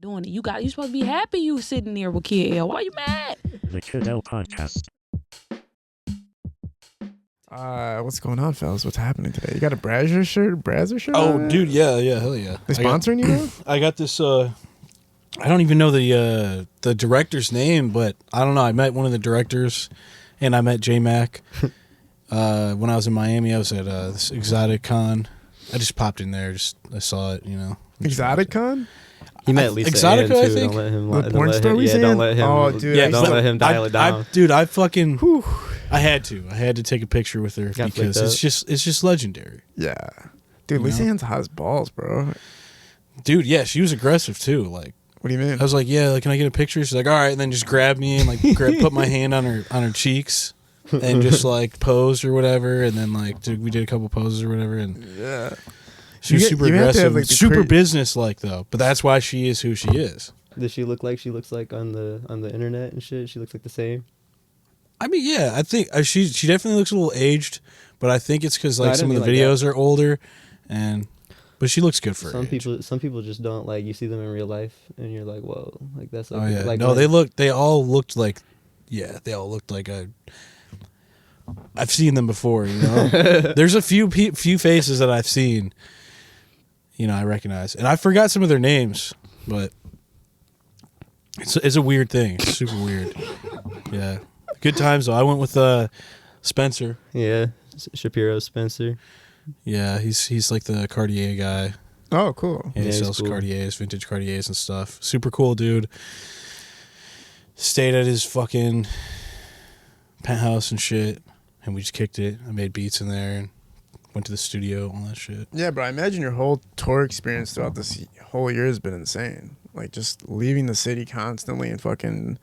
doing it. You supposed to be happy you sitting there with Kid L. Why you mad? The Kid L podcast. What's going on, fellas? What's happening today? You got a Brazzer shirt? Oh, on? dude, yeah, hell yeah. They sponsoring you though? I got this, I don't even know the director's name, but I don't know. I met one of the directors, and I met J-Mac. When I was in Miami, I was at this Exotic Con. I just popped in there. I saw it, Exotic Con? He met Lisa Exotica, Ann, I too. think. Don't let him. The porn star we don't let him. Oh, dude. Yeah, don't let him dial it down. Dude, I fucking. I had to take a picture with her Got because it's just legendary. Yeah. Dude, Lisa Ann's hot as balls, bro. Dude, yeah, she was aggressive too. Like, what do you mean? I was like, yeah, like, can I get a picture? She's like, all right, and then just grabbed me and like put my hand on her cheeks and just like posed or whatever, and then like we did a couple poses or whatever, and yeah. she was super aggressive, have, like, super business like though. But that's why she is who she is. Does she look like she looks like on the internet and shit? She looks like the same. I mean, yeah, I think she definitely looks a little aged, but I think it's because like some of the like videos are older, but she looks good for her age. Some people just don't like. You see them in real life, and you're like, whoa, like that's. Like, Oh yeah, like no, they all looked like I've seen them before, There's a few faces that I've seen, I recognize, and I forgot some of their names, but it's a weird thing. It's super weird. Yeah, good times though. I went with Spencer. Yeah, Shapiro Spencer. Yeah, he's like the Cartier guy. Oh, cool. Yeah, he sells cool. Cartiers, vintage Cartiers and stuff. Super cool dude. Stayed at his fucking penthouse and shit, and we just kicked it. I made beats in there and went to the studio, all that shit. Yeah, bro, I imagine your whole tour experience throughout this whole year has been insane. Like, just leaving the city constantly and fucking...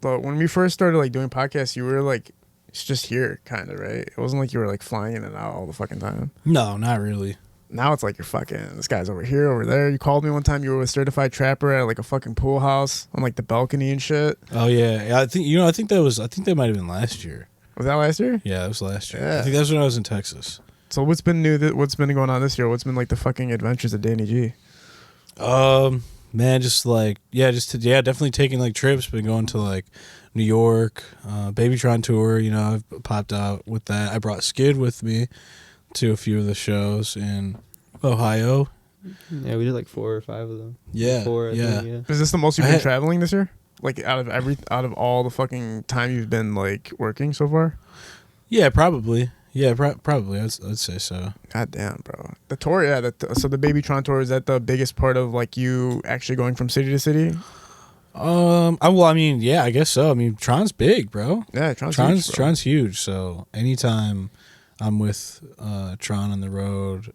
But when we first started, like, doing podcasts, you were, like, just here, kind of, right? It wasn't like you were, like, flying in and out all the fucking time. No, not really. Now it's like you're fucking... This guy's over here, over there. You called me one time. You were a certified trapper at, like, a fucking pool house on, like, the balcony and shit. Oh, yeah. I think that might have been last year. Was that last year? Yeah, that was last year. Yeah. I think that was when I was in Texas. So what's been new? What's been going on this year? What's been, like, the fucking adventures of Danny G? Man, just like, definitely taking like trips. Been going to like New York, BabyTron tour. I've popped out with that. I brought Skid with me to a few of the shows in Ohio. Yeah, we did like 4 or 5 of them. Yeah, I think, yeah. Is this the most you've been traveling this year? Like out of all the fucking time you've been like working so far? Yeah, probably. Yeah, probably. I'd say so. God damn, bro. The tour, yeah. So the BabyTron tour, is that the biggest part of like you actually going from city to city? I mean, yeah, I guess so. I mean, Tron's big, bro. Yeah, Tron's huge. So anytime I'm with Tron on the road,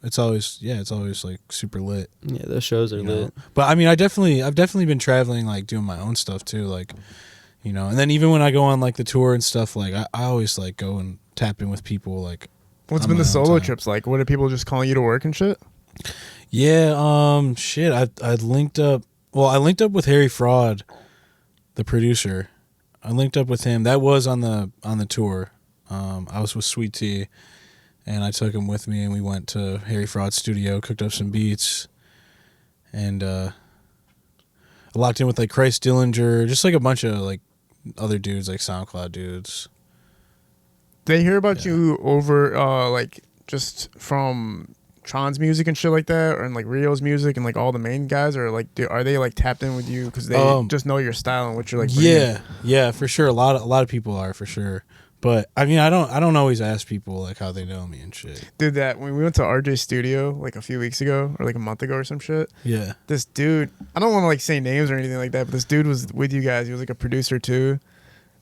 it's always like super lit. Yeah, those shows are lit. But I mean, I've definitely been traveling, like doing my own stuff too, like, and then even when I go on like the tour and stuff, like I always like go and tap in with people. Like, what's been the solo trips like? What are people just calling you to work and shit? Yeah, shit. I linked up. Well, I linked up with Harry Fraud, the producer. I linked up with him. That was on the tour. I was with Sweet Tea, and I took him with me, and we went to Harry Fraud's studio, cooked up some beats, and I locked in with like Christ Dillinger, just like a bunch of like other dudes, like SoundCloud dudes. They hear about you over like just from Tron's music and shit like that, or in like Rio's music and like all the main guys, or like are they like tapped in with you because they just know your style and what you're like bringing? Yeah, for sure. A lot of people are, for sure. But I mean, I don't always ask people like how they know me and shit. Dude, that when we went to RJ's studio like a few weeks ago or like a month ago or some shit. Yeah. This dude, I don't want to like say names or anything like that, but this dude was with you guys. He was like a producer too.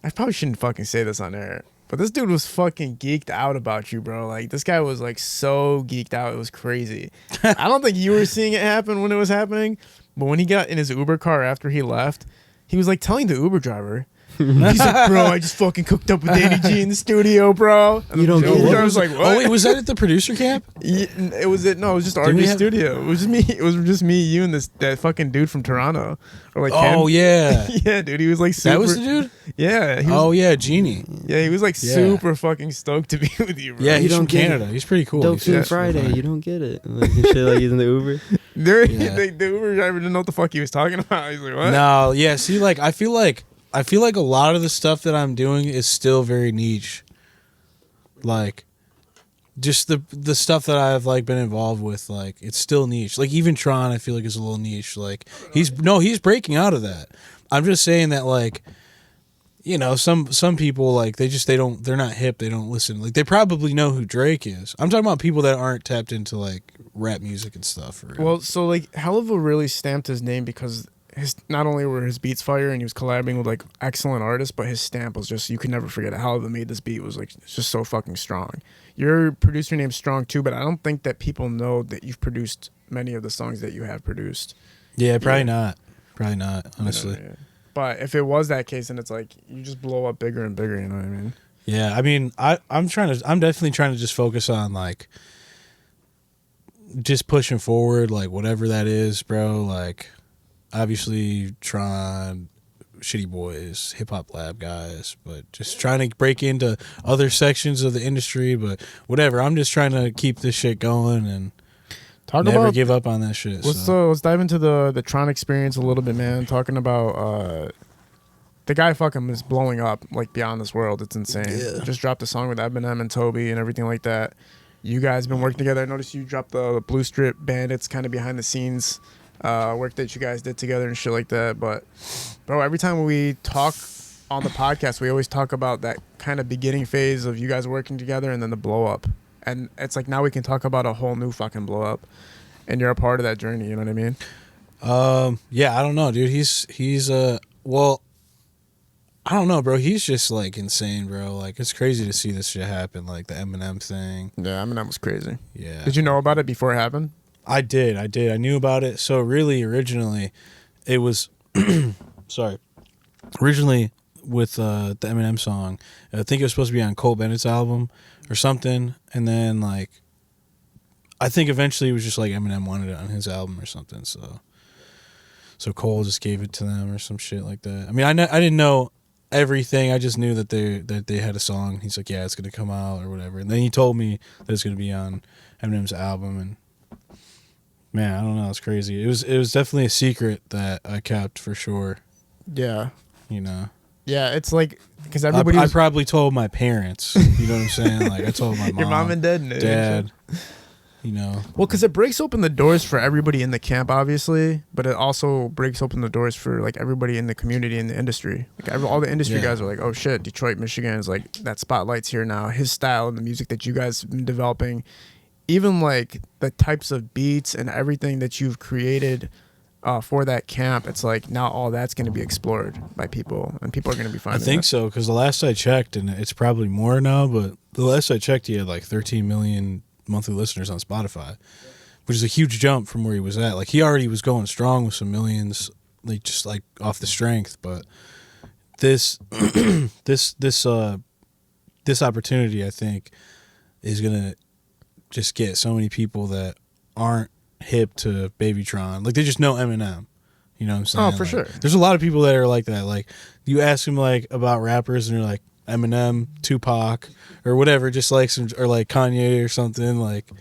I probably shouldn't fucking say this on air, but this dude was fucking geeked out about you, bro. Like, this guy was like so geeked out, it was crazy. I don't think you were seeing it happen when it was happening, but when he got in his Uber car after he left, he was like telling the Uber driver, He's like, bro, I just fucking cooked up with Danny G in the studio, bro. And You don't Joe, get it? I was like, what? Oh wait, was that at the producer camp? Yeah, it was it. No, it was just Didn't we RG have- studio. It was just me. It was just me, you, and that fucking dude from Toronto. Or like Oh Ken. yeah, Yeah, dude. He was like super. that was the dude. Yeah. He was, Oh yeah, Genie. yeah. He was like Yeah. super fucking stoked to be with you, bro. Yeah, he's don't from get it. Canada. He's pretty cool. Dope He's Team actually Friday. fine. You don't get it. Like, and shit, like he's in the Uber. The Uber driver didn't know what the fuck he was talking about. He's like, what? No, yeah. See, like I feel like a lot of the stuff that I'm doing is still very niche. Like, just the stuff that I've like been involved with, like it's still niche. Like even Tron, I feel like is a little niche. Like he's breaking out of that. I'm just saying that like, you know, some people like they're not hip. They don't listen. Like they probably know who Drake is. I'm talking about people that aren't tapped into like rap music and stuff. Or, Well, so like Helluva really stamped his name because not only were his beats fire and he was collabing with like excellent artists, but his stamp was just, you could never forget it. Helluva made this beat was like, it's just so fucking strong. Your producer name's strong too, but I don't think that people know that you've produced many of the songs that you have produced. yeah, probably not. Probably not. Honestly. You know, yeah. But if it was that case, then it's like you just blow up bigger and bigger. You know what I mean? Yeah, I mean, I'm definitely trying to just focus on like just pushing forward, like whatever that is, bro. Like obviously Tron, Shitty Boys, Hip Hop Lab guys, but just trying to break into other sections of the industry. But whatever, I'm just trying to keep this shit going and never give up on that shit. Let's dive into the Tron experience a little bit, man. Talking about the guy fucking is blowing up like beyond this world. It's insane. Yeah. Just dropped a song with Eminem and Tobey and everything like that. You guys been working together. I noticed you dropped the Blue Strip Bandits kind of behind the scenes work that you guys did together and shit like that. But bro, every time we talk on the podcast, we always talk about that kind of beginning phase of you guys working together and then the blow up. And it's like now we can talk about a whole new fucking blow up, and you're a part of that journey. You know what I mean? Yeah, I don't know, dude. He's well, I don't know, bro. He's just like insane, bro. Like it's crazy to see this shit happen, like the Eminem thing. Yeah, Eminem was crazy. Yeah. Did you know about it before it happened? I did. I knew about it. So really, originally, it was sorry. Originally, with the Eminem song, I think it was supposed to be on Cole Bennett's album or something, and then like, I think eventually it was just like Eminem wanted it on his album or something. So Cole just gave it to them or some shit like that. I mean, I didn't know everything. I just knew that they had a song. He's like, yeah, it's gonna come out or whatever. And then he told me that it's gonna be on Eminem's album, and man, I don't know, it's crazy. It was definitely a secret that I kept for sure. Yeah. You know. Yeah, it's like because everybody. I probably told my parents. You know what I'm saying? Like I told my mom, Your mom and dad. You know. Well, because it breaks open the doors for everybody in the camp, obviously, but it also breaks open the doors for like everybody in the community in the industry. Like all the industry guys are like, "Oh shit, Detroit, Michigan is like that spotlight's here now." His style and the music that you guys have been developing, even like the types of beats and everything that you've created for that camp, it's like now all that's going to be explored by people, and people are going to be finding. I think that. so, because the last I checked, and it's probably more now, but the last I checked, he had like 13 million monthly listeners on Spotify, which is a huge jump from where he was at. Like he already was going strong with some millions, like just like off the strength. But this this opportunity, I think, is gonna just get so many people that aren't hip to BabyTron. Like they just know Eminem. You know what I'm saying? Oh, for like, sure. There's a lot of people that are like that. Like you ask them like about rappers, and they're like Eminem, Tupac, or whatever, just like some, or like Kanye or something. Like,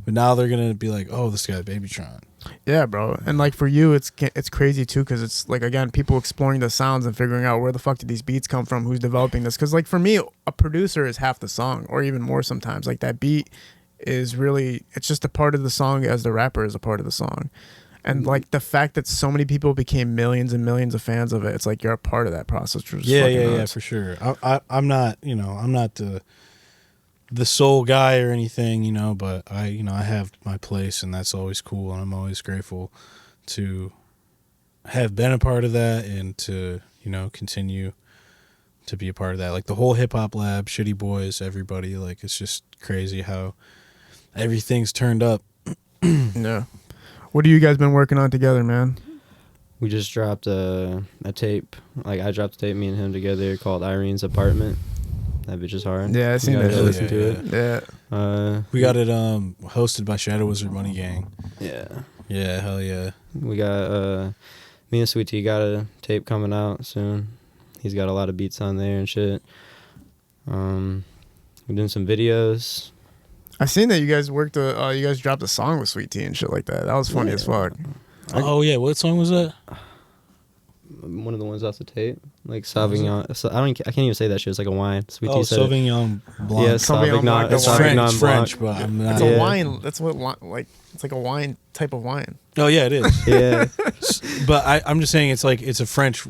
but now they're gonna be like, oh, this guy BabyTron. Yeah, bro. And like for you, it's crazy too, because it's like, again, people exploring the sounds and figuring out where the fuck did these beats come from, who's developing this. Because like for me, a producer is half the song, or even more sometimes. Like that beat is really, it's just a part of the song as the rapper is a part of the song. And like the fact that so many people became millions and millions of fans of it, it's like you're a part of that process. Which is fucking nuts. For sure. I'm not, I'm not the sole guy or anything, but I have my place, and that's always cool, and I'm always grateful to have been a part of that and to, continue to be a part of that. Like the whole Hip Hop Lab, Shitty Boys, everybody, like it's just crazy how everything's turned up. Yeah. What have you guys been working on together, man? We just dropped a tape. Like I dropped a tape, me and him together, called Irene's Apartment. That bitch is hard. Yeah, I seen You that. gotta listen Yeah, to it. Yeah. We got it hosted by Shadow Wizard Money Gang. Yeah. Yeah, hell yeah. We got me and Sweet T got a tape coming out soon. He's got a lot of beats on there and shit. We're doing some videos. I seen that you guys worked. You guys dropped a song with Sweet Tea and shit like that. That was funny as fuck. Oh yeah, what song was that? One of the ones off the tape, like Sauvignon. So I can't even say that shit. It's like a wine. Sweet Tea said it. Sauvignon Blanc. Yeah, Sauvignon Blanc, Sauvignon. It's the wine. Sauvignon French, Blanc. but I'm not. It's Yeah. a wine. That's what like. It's like a wine type of wine. Oh yeah, it is. Yeah. But I'm just saying it's like it's French.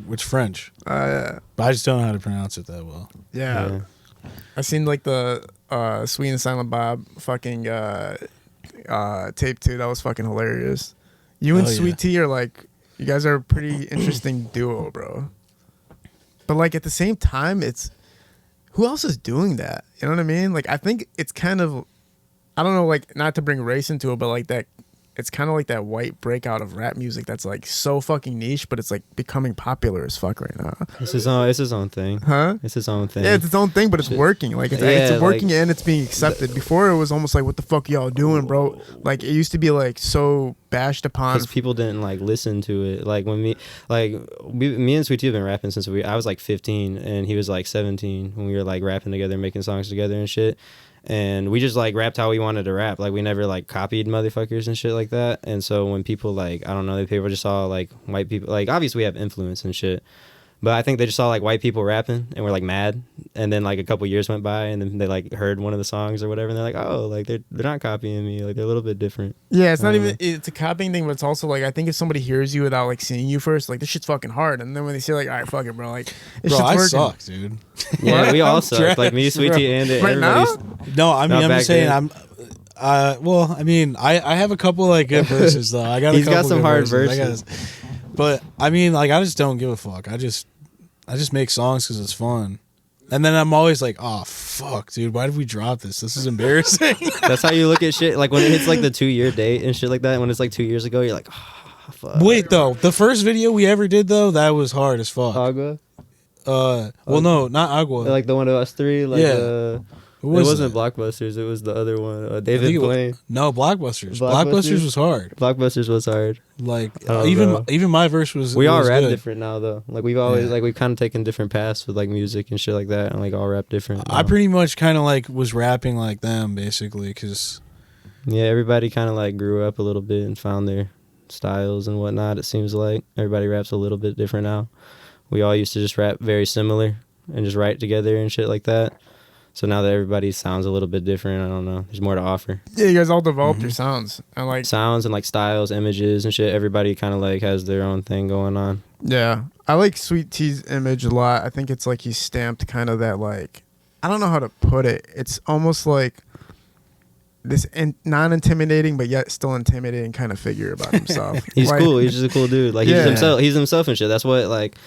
But I just don't know how to pronounce it that well. Yeah. I seen like the Sweet and Silent Bob fucking tape too. That was fucking hilarious. You and Oh, yeah. Sweet Tea are like, you guys are a pretty interesting duo, bro. But like at the same time, it's who else is doing that? You know what I mean? Like I think it's kind of, I don't know, like not to bring race into it, but like that. It's kind of like that white breakout of rap music that's like so fucking niche, but it's like becoming popular as fuck right now. It's his own thing. Huh? It's his own thing. Yeah, it's its own thing, but it's Shit. working. Like it's Yeah, working like, and it's being accepted. Before it was almost like, what the fuck y'all doing, bro? Like it used to be like so bashed upon. Because people didn't like listen to it. Like when me and Sweet Tea have been rapping since I was like 15 and he was like 17 when we were like rapping together, making songs together and shit. And we just like rapped how we wanted to rap. Like we never like copied motherfuckers and shit like that. And so when people like, I don't know, people just saw like white people, like obviously we have influence and shit, but I think they just saw like white people rapping and were like mad. And then like a couple years went by and then they like heard one of the songs or whatever and they're like, oh, like they're not copying me, like they're a little bit different. Yeah, it's not even, it's a copying thing, but it's also like, I think if somebody hears you without like seeing you first, like this shit's fucking hard. And then when they say like, all right, fuck it, bro, like this Bro, I shit's working. suck, dude. Yeah, we all I'm suck. Like me, Sweet Tea, and Right now? everybody's. No, I mean Not I'm back just saying then. well, I mean I have a couple like good verses though. He's got some hard verses. But I mean like I just don't give a fuck. I just make songs because it's fun. And then I'm always like, oh fuck, dude, why did we drop this? This is embarrassing. That's how you look at shit. Like when it hits like the 2-year date and shit like that. When it's like 2 years ago, you're like, oh, fuck. Wait though, the first video we ever did though, that was hard as fuck. Agua? Well, no, not Agua. Like the one of us three? Like, Yeah. it wasn't Blockbusters. It was the other one. David Blaine. No, Blockbusters. Blockbusters? Blockbusters was hard. Blockbusters was hard. Like Oh, even bro. my verse was. We all was rap good. different now though. Like we've always Yeah. like we've kind of taken different paths with like music and shit like that, and like all rap different. I now. pretty much kind of like was rapping like them basically because Yeah, everybody kind of like grew up a little bit and found their styles and whatnot. It seems like everybody raps a little bit different now. We all used to just rap very similar and just write together and shit like that. So now that everybody sounds a little bit different, I don't know. There's more to offer. Yeah, you guys all developed your sounds. And like, Sounds and like styles, images and shit. Everybody kind of like has their own thing going on. yeah, I like Sweet Tea's image a lot. I think it's like he's stamped kind of that like, I don't know how to put it. It's almost like this non-intimidating but yet still intimidating kind of figure about himself. He's Like, cool. He's just a cool dude. Like he's Yeah. himself. He's himself and shit. That's what like,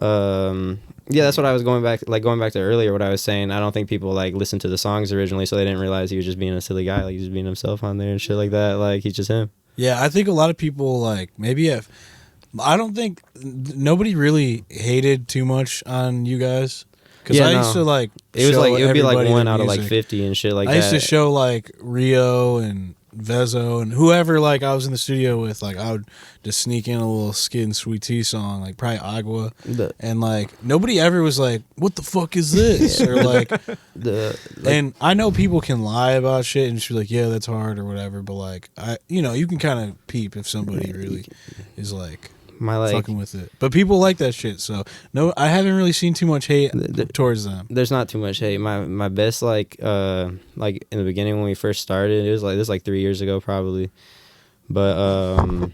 yeah. That's what I was going back to earlier. What I was saying. I don't think people like listened to the songs originally, so they didn't realize he was just being a silly guy. Like he's just being himself on there and shit like that. Like he's just him. yeah, I think a lot of people like maybe if I don't think nobody really hated too much on you guys because Yeah, I no. used to like It was show like it would be like everybody one the out of like music. 50 and shit like I that. used to show like Rio and Vezo and whoever like I was in the studio with. Like I would just sneak in a little Skid Sweet Tea song, like probably Agua, and like nobody ever was like, "What the fuck is this?" or like, and I know people can lie about shit and just be like, "Yeah, that's hard" or whatever. But like you can kind of peep if somebody really is like my like. fucking with it. But people like that shit, so no, I haven't really seen too much hate towards them. There's not too much hate. My best like in the beginning when we first started, it was like this like 3 years ago probably, but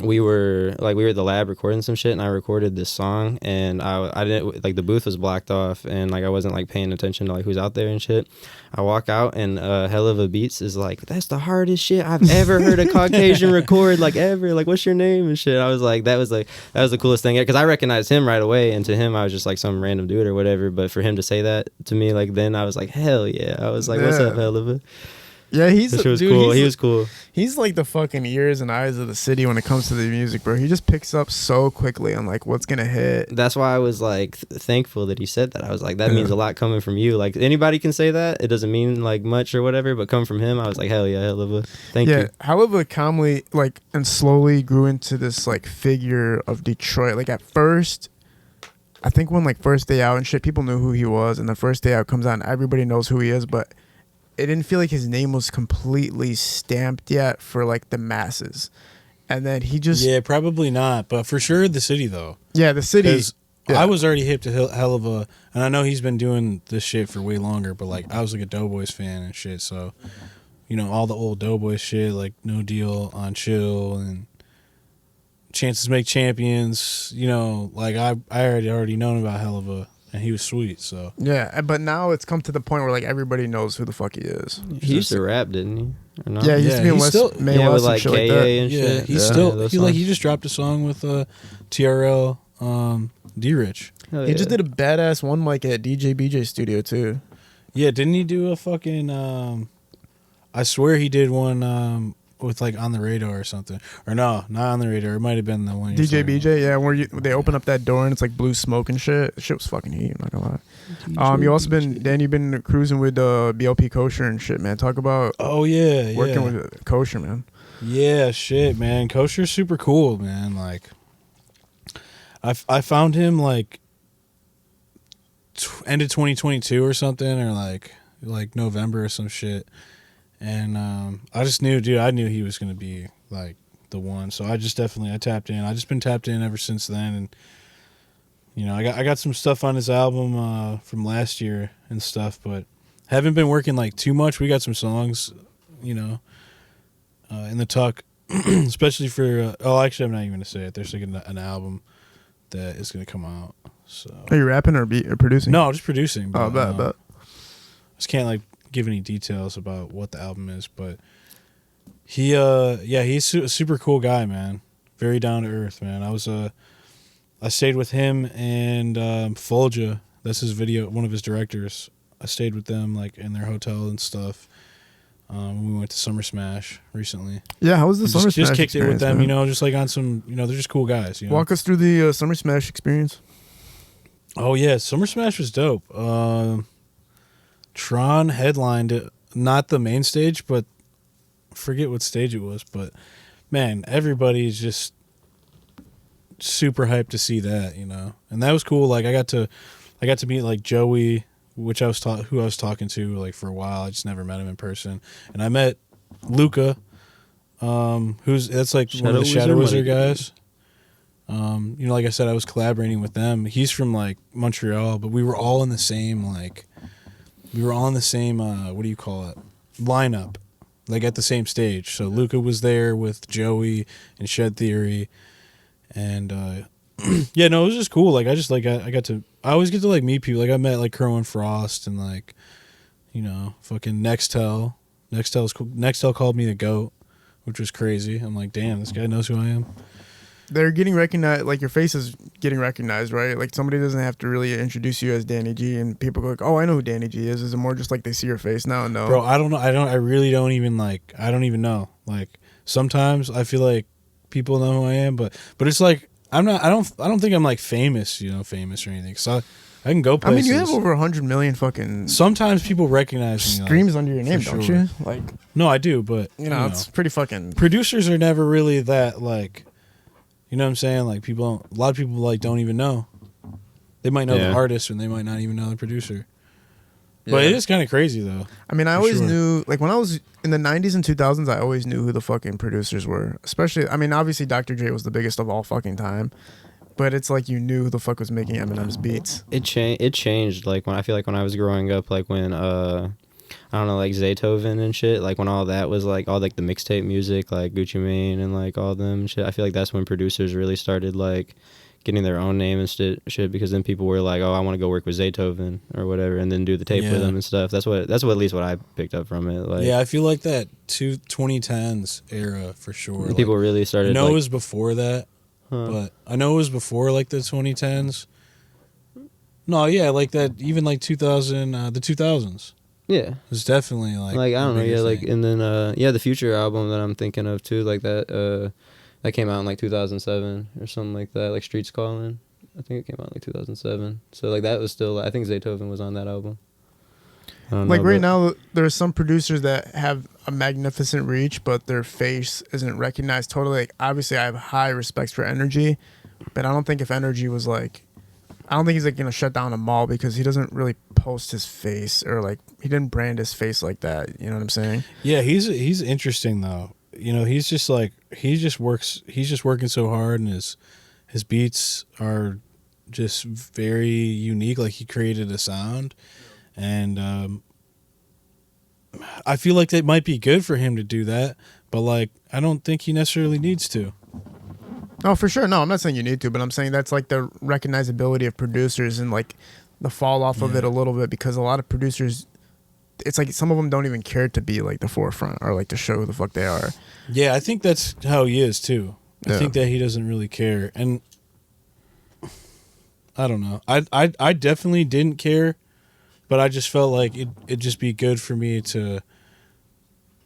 we were at the lab recording some shit and I recorded this song and I didn't like the booth was blocked off and like I wasn't like paying attention to like who's out there and shit. I walk out and Helluva Beats is like, that's the hardest shit I've ever heard a Caucasian record like ever, like what's your name and shit. I was like that was the coolest thing because I recognized him right away and to him I was just like some random dude or whatever, but for him to say that to me like then I was like hell yeah. I was like what's up Helluva. Yeah, he's That shit was dude, cool. he's- He was cool. He's like the fucking ears and eyes of the city when it comes to the music, bro. He just picks up so quickly on like what's gonna hit. That's why I was like thankful that he said that. I was like, that Yeah. means a lot coming from you. Like anybody can say that. It doesn't mean like much or whatever, but coming from him, I was like, hell yeah, Helluva. Thank you. However, calmly like and slowly grew into this like figure of Detroit. Like at first, I think when like first day out and shit, people knew who he was, and the first day out comes out and everybody knows who he is, but it didn't feel like his name was completely stamped yet for like the masses. And then he just Yeah, probably not, but for sure the city though. the city. 'Cause I was already hip to Helluva, and I know he's been doing this shit for way longer. But like, I was like a Doughboys fan and shit, so you know all the old Doughboys shit, like No Deal, On Chill, and Chances Make Champions. You know, like I already known about Helluva, and he was sweet. So Yeah, but now it's come to the point where like everybody knows who the fuck he is. He used to rap, didn't he? Or not? Yeah, he used to be in he's West still- May yeah, West with and like shit KA like that. and yeah, shit. he's Yeah, still those he songs. just dropped a song with TRL, D Rich. Hell He just yeah. did a badass one mic at DJ BJ studio too. Yeah, didn't he do a fucking? I swear he did one with like On the Radar or something. Or no, not On the Radar. It might have been the one. you're DJ talking about. BJ, yeah, where they open up that door and it's like blue smoke and shit. Shit was fucking heat. I'm not gonna lie. You also been Dan. You've been cruising with BLP Kosher and shit, man. Talk about Oh yeah, working yeah. with Kosher, man. Yeah, shit, man. Kosher's super cool, man. Like, I found him like end of 2022 or something, or like November or some shit, and I just knew, dude. I knew he was gonna be like the one, so I tapped in. I just been tapped in ever since then, and you know, I got some stuff on his album from last year and stuff, but haven't been working like too much. We got some songs, you know. In the tuck, especially for actually I'm not even gonna say it. There's like an album that is gonna come out. So Are you rapping or producing? no, just producing. But, Oh, bet. just can't like give any details about what the album is, but he's a super cool guy, man. Very down to earth, man. I stayed with him and Folja. That's his one of his directors. I stayed with them like in their hotel and stuff. When we went to Summer Smash recently. Yeah, how was the Summer Smash Just kicked it with experience, them, man? you know, just like on some, you know, they're just cool guys. You know? Walk us through the Summer Smash experience. Oh yeah, Summer Smash was dope. Tron headlined it, not the main stage, but forget what stage it was. But man, everybody's just super hyped to see that, you know, and that was cool. Like I got to meet like Joey, which who I was talking to like for a while. I just never met him in person, and I met Luca, that's like one of the Shadow Wizard guys. You know, like I said, I was collaborating with them. He's from like Montreal, but we were all in the same what do you call it, lineup, like at the same stage. So Luca was there with Joey and Shed Theory, and yeah, no, it was just cool. Like I always get to like meet people. Like I met like Crow and Frost and like, you know, fucking Nextel. Nextel's cool. Nextel called me the GOAT, which was crazy. I'm like, damn, this guy knows who I am. They're getting recognized, like your face is getting recognized, right? Like somebody doesn't have to really introduce you as Danny G, and people go like, "Oh, I know who Danny G is." Is it more just like they see your face now? No, Bro, I don't know. I really don't even like. I don't even know. Like sometimes I feel like people know who I am, but it's like I'm not. I don't think I'm like famous. You know, famous or anything. So I can go I places. mean, you have over 100 million fucking Sometimes people recognize me. streams under your name, for don't sure. you? Like, No, I do, but you know, it's pretty fucking. producers are never really that like. You know what I'm saying? Like a lot of people like don't even know. They might know the artist and they might not even know the producer. But it is kind of crazy though. I mean, I always sure. knew, like when I was in the 90s and 2000s, I always knew who the fucking producers were. Especially, I mean, obviously Dr. Dre was the biggest of all fucking time. But it's like you knew who the fuck was making Eminem's beats. It changed. Like when I was growing up, like when I don't know, like Zaytoven and shit, like when all that was like all like the mixtape music, like Gucci Mane and like all them shit. I feel like that's when producers really started like getting their own name and shit, because then people were like, oh, I want to go work with Zaytoven or whatever, and then do the tape with them and stuff. That's what at least what I picked up from it. Like, yeah, I feel like that 2010s era for sure. people like, really started. I know like, it was before that, but I know it was before like the 2010s. No, yeah, like that, even like 2000, the 2000s. Yeah. It's definitely like I a don't know, bigger yeah, like, thing. and then the Future album that I'm thinking of too, like that came out in like 2007 or something like that, like Streets Calling. I think it came out in like 2007. So like that was still, I think Zaytoven was on that album. I don't Like know, right but- now, there's some producers that have a magnificent reach, but their face isn't recognized totally. Like, obviously, I have high respects for Energy, but I don't think if Energy was like, I don't think he's like gonna shut down a mall because he doesn't really post his face or like he didn't brand his face like that. You know what I'm saying? Yeah, he's interesting though. You know, he's just like he's just working so hard, and his beats are just very unique. Like he created a sound, and I feel like it might be good for him to do that, but like I don't think he necessarily needs to. Oh, for sure. No, I'm not saying you need to, but I'm saying that's like the recognizability of producers and like the fall off of it a little bit because a lot of producers, it's like some of them don't even care to be like the forefront or like to show who the fuck they are. Yeah, I think that's how he is too. I Yeah. think that he doesn't really care, and I don't know. I definitely didn't care, but I just felt like it'd just be good for me to,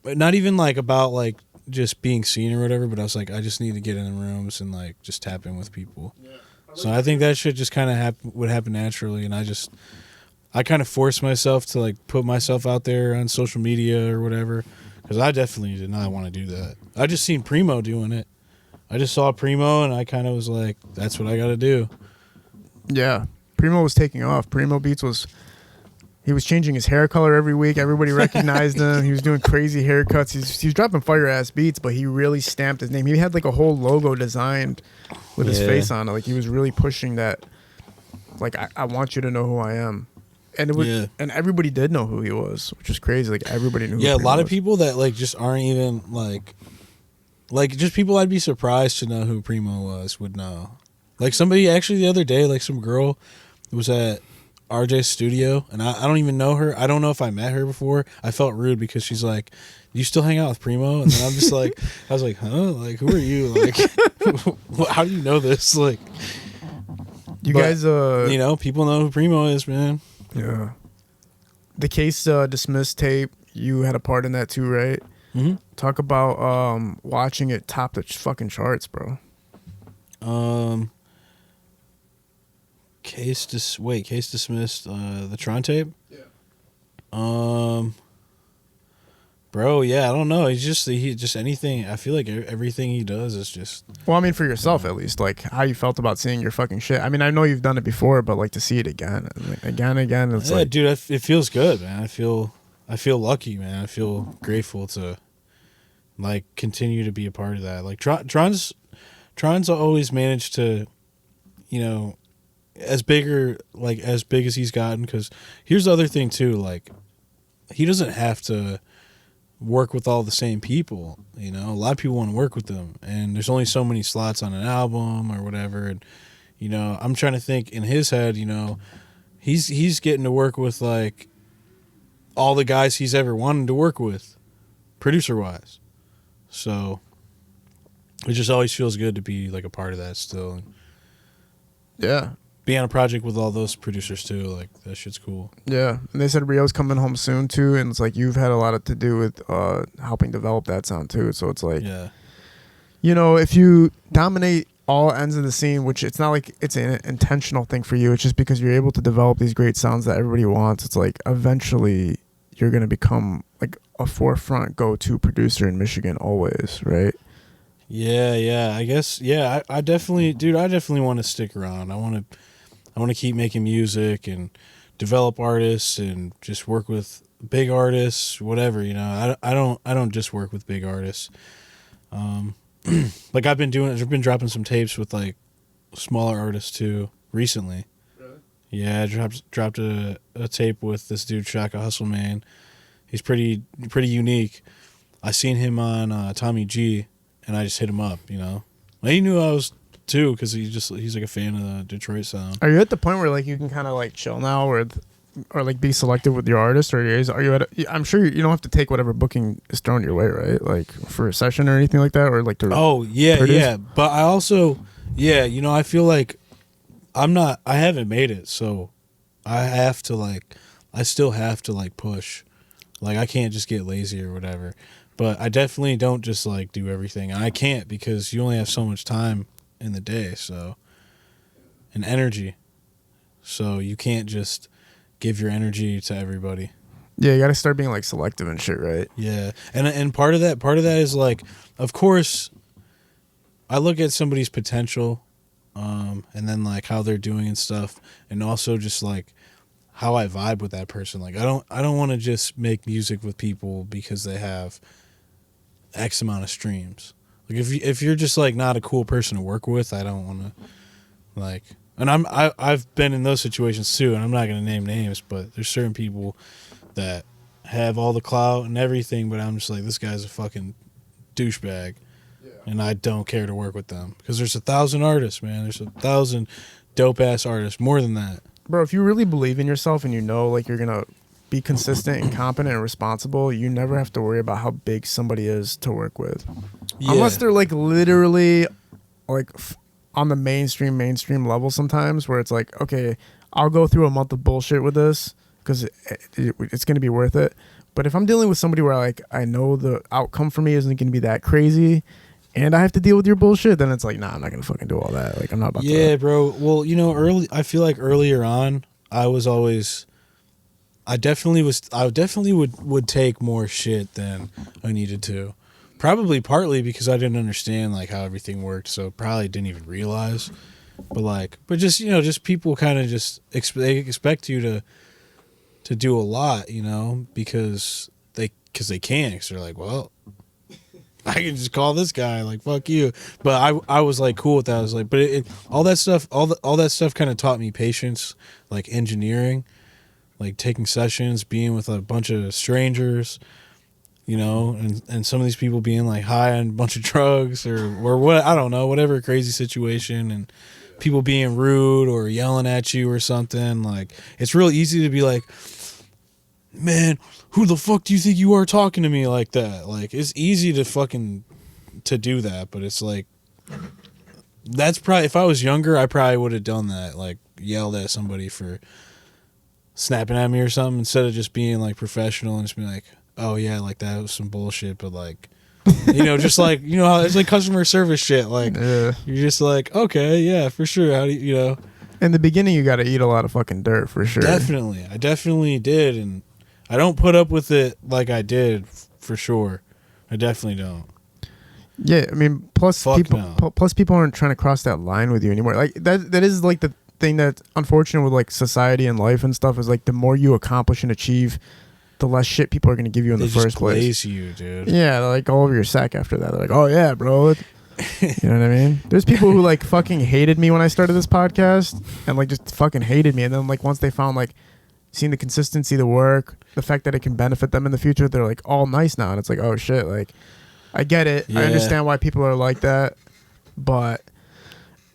not even like about like just being seen or whatever, but I was like, I just need to get in the rooms and like just tap in with people. So I think that shit just kind of would happen naturally, and I kind of forced myself to like put myself out there on social media or whatever, because I definitely did not want to do that. I just seen Primo doing it. I just saw Primo, and I kind of was like, that's what I got to do. Yeah. Primo was taking off. Primo Beats he was changing his hair color every week. Everybody recognized him. He was doing crazy haircuts. He was dropping fire ass beats, but he really stamped his name. He had like a whole logo designed with his face on it. Like he was really pushing that. Like I want you to know who I am, and it was, and everybody did know who he was, which is crazy. Like everybody knew. Yeah, who a lot Primo of people that like just aren't even like just people I'd be surprised to know who Primo was would know. Like somebody actually the other day, like some girl was at RJ's studio, and I don't even know her. I don't know if I met her before. I felt rude because she's like, "You still hang out with Primo?" And then I'm just like, I was like, "Huh? Like, who are you? Like, how do you know this?" Like, You guys, you know, people know who Primo is, man. Yeah. The Case Dismissed tape, you had a part in that too, right? Mm-hmm. Talk about watching it top the fucking charts, bro. Case dismissed. The Tron tape. Yeah. Bro, yeah, I don't know. He just anything. I feel like everything he does is just. Well, I mean, for yourself at least, like how you felt about seeing your fucking shit. I mean, I know you've done it before, but like to see it again, like, again, it's Yeah, like, dude, it feels good, man. I feel lucky, man. I feel grateful to like continue to be a part of that. Like Tron's always managed to, you know, as big as he's gotten. Because here's the other thing too, like he doesn't have to work with all the same people. You know, a lot of people want to work with them, and there's only so many slots on an album or whatever. And you know, I'm trying to think in his head. You know, he's getting to work with like all the guys he's ever wanted to work with, producer wise. So it just always feels good to be like a part of that still. And yeah, be on a project with all those producers too. Like that shit's cool. yeah. And they said Rio's coming home soon too, and it's like you've had a lot to do with helping develop that sound too. So it's like, Yeah. you know, if you dominate all ends of the scene, which it's not like it's an intentional thing for you, it's just because you're able to develop these great sounds that everybody wants. It's like eventually you're gonna become like a forefront go-to producer in Michigan always, right? Yeah. I guess. Yeah. I definitely want to stick around. I want to keep making music and develop artists and just work with big artists, whatever. You know, I don't just work with big artists. Like I've been dropping some tapes with like smaller artists too recently. Really? Yeah, I dropped a tape with this dude Shaka Hustle Man. He's pretty unique. I seen him on Tommy G, and I just hit him up. You know, he knew I was too because he's like a fan of the Detroit sound. Are you at the point where like you can kind of like chill now, or like be selective with your artist, or are you at? I'm sure you don't have to take whatever booking is thrown your way, right? Like for a session or anything like that, or like to. Oh yeah, produce? yeah. But I also, yeah, you know, I feel like I haven't made it, so I still have to like push. Like I can't just get lazy or whatever. But I definitely don't just like do everything. I can't because you only have so much time in the day, so and energy. So you can't just give your energy to everybody. Yeah, you got to start being like selective and shit, right? Yeah. And part of that is like, of course, I look at somebody's potential, and then like how they're doing and stuff, and also just like how I vibe with that person. Like I don't want to just make music with people because they have X amount of streams. Like if you're just like not a cool person to work with, I don't want to like. And I've been in those situations too, and I'm not gonna name names, but there's certain people that have all the clout and everything, but I'm just like, this guy's a fucking douchebag, and I don't care to work with them because there's 1,000 artists, man. There's 1,000 dope ass artists, more than that. Bro, if you really believe in yourself and you know like you're gonna be consistent and competent and responsible, you never have to worry about how big somebody is to work with, unless they're like literally like on the mainstream level sometimes, where it's like, okay, I'll go through a month of bullshit with this because it's going to be worth it. But if I'm dealing with somebody where like I know the outcome for me isn't going to be that crazy and I have to deal with your bullshit, then it's like, nah, I'm not going to fucking do all that. Like I'm not about to. Yeah, bro. Well, you know, I feel like earlier on, I definitely would take more shit than I needed to. Probably partly because I didn't understand like how everything worked, so probably didn't even realize. But just you know, just people kind of just they expect you to do a lot, you know, because they can. Because they're like, well, I can just call this guy like fuck you. But I was like cool with that. I was like, but all that stuff kind of taught me patience, like engineering, like taking sessions, being with a bunch of strangers. You know, and some of these people being like high on a bunch of drugs or what, I don't know, whatever crazy situation, and people being rude or yelling at you or something. Like, it's real easy to be like, man, who the fuck do you think you are talking to me like that? Like, it's easy to do that, but it's like, that's probably, if I was younger, I probably would have done that, like yelled at somebody for snapping at me or something, instead of just being like professional and just being like, oh yeah, like that was some bullshit, but like, you know, just like, you know how it's like customer service shit, like you're just like, okay, yeah, for sure. How do you know? In the beginning, you got to eat a lot of fucking dirt for sure. Definitely, I definitely did, and I don't put up with it like I did for sure. I definitely don't. Yeah, I mean, plus people aren't trying to cross that line with you anymore. Like that is like the thing that's unfortunate with like society and life and stuff, is like the more you accomplish and achieve, the less shit people are going to give you in the first place. You, dude. Yeah, they're like all over your sack after that. They're like, oh yeah, bro. You know what I mean? There's people who like fucking hated me when I started this podcast and like just fucking hated me. And then like once they found like seeing the consistency, the work, the fact that it can benefit them in the future, they're like all nice now. And it's like, oh shit, like I get it. Yeah. I understand why people are like that. But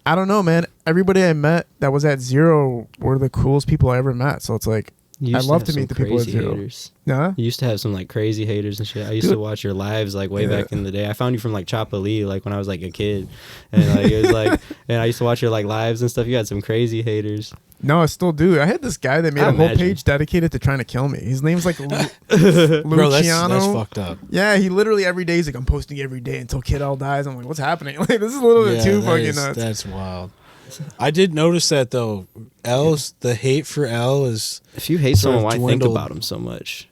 I don't know, man. Everybody I met that was at zero were the coolest people I ever met. So it's like, I love to meet the people at zero. Haters. Yeah? You used to have some like crazy haters and shit. I used to watch your lives like way back in the day. I found you from like Choppa Lee, like when I was like a kid, and like it was like, and I used to watch your like lives and stuff. You had some crazy haters. No, I still do. I had this guy that made a whole page dedicated to trying to kill me. His name's like Luciano. Bro, that's fucked up. Yeah, he literally every day he's like, I'm posting every day until Kid L dies. I'm like, what's happening? Like, this is a little bit too fucking nuts. That's wild. I did notice that though. The hate for L is. If you hate someone, why think about him so much?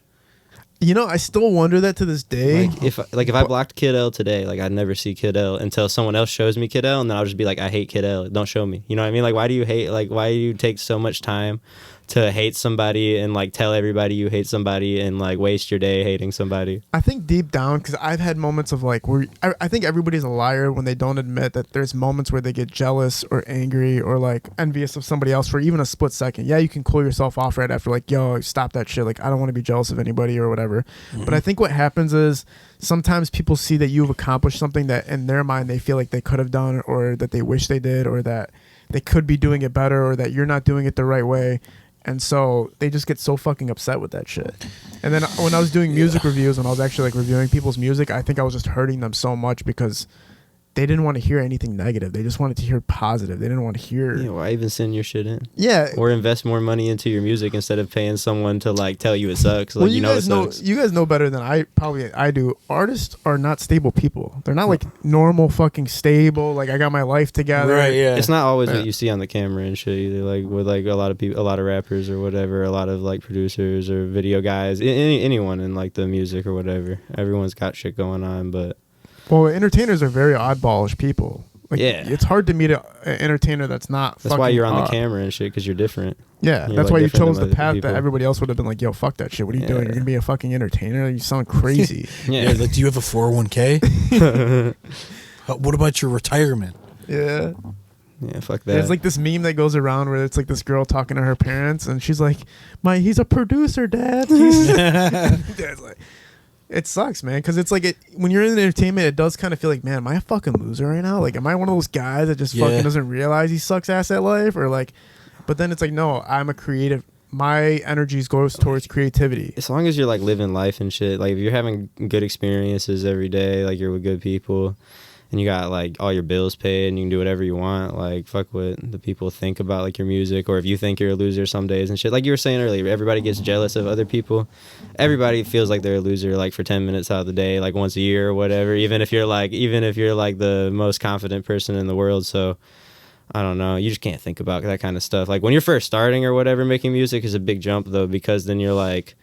You know, I still wonder that to this day. Like if I blocked Kid L today, like I'd never see Kid L until someone else shows me Kid L, and then I'll just be like, I hate Kid L. Don't show me. You know what I mean? Like, why do you hate? Like, why do you take so much time to hate somebody and like tell everybody you hate somebody and like waste your day hating somebody? I think deep down, because I've had moments of like where I think everybody's a liar when they don't admit that there's moments where they get jealous or angry or like envious of somebody else for even a split second. Yeah, you can cool yourself off right after, like, yo, stop that shit. Like, I don't want to be jealous of anybody or whatever. Mm-hmm. But I think what happens is sometimes people see that you've accomplished something that in their mind they feel like they could have done, or that they wish they did, or that they could be doing it better, or that you're not doing it the right way. And so they just get so fucking upset with that shit. And then when I was doing music reviews, when I was actually like reviewing people's music, I think I was just hurting them so much because they didn't want to hear anything negative. They just wanted to hear positive. They didn't want to hear. Yeah, why even send your shit in? Yeah. Or invest more money into your music instead of paying someone to like tell you it sucks. Like Well, you know it sucks. You guys know better than I do. Artists are not stable people. They're not like normal fucking stable. Like I got my life together. Right, yeah. It's not always Yeah. what you see on the camera and shit either. Like with like a lot of people, a lot of rappers or whatever, a lot of like producers or video guys, anyone in like the music or whatever. Everyone's got shit going on, but Well, entertainers are very oddballish people. Like, Yeah. it's hard to meet an entertainer that's not. that's why you're on the odd. camera and shit because you're different. Yeah, You're, that's like, why you different chose than the other path people. that everybody else would have been like, "Yo, fuck that shit. What are you Yeah. doing? You're gonna be a fucking entertainer? You sound crazy." Yeah, like, do you have a 401k? What about your retirement? Yeah. Yeah, fuck that. There's like this meme that goes around where it's like this girl talking to her parents, and she's like, he's a producer, Dad." Dad's like, it sucks, man, because it's like when you're in entertainment, it does kind of feel like, man, am I a fucking loser right now? Like, am I one of those guys that just fucking doesn't realize he sucks ass at life, or like? But then it's like, no, I'm a creative. My energies goes towards creativity. as long as you're like living life and shit, like if you're having good experiences every day, like you're with good people and you got like all your bills paid and you can do whatever you want, like fuck what the people think about like your music, or if you think you're a loser some days and shit. Like you were saying earlier, everybody gets jealous of other people. Everybody feels like they're a loser like for 10 minutes out of the day, like once a year or whatever, even if you're like the most confident person in the world. So I don't know. You just can't think about that kind of stuff. Like when you're first starting or whatever, making music is a big jump though, because then you're like,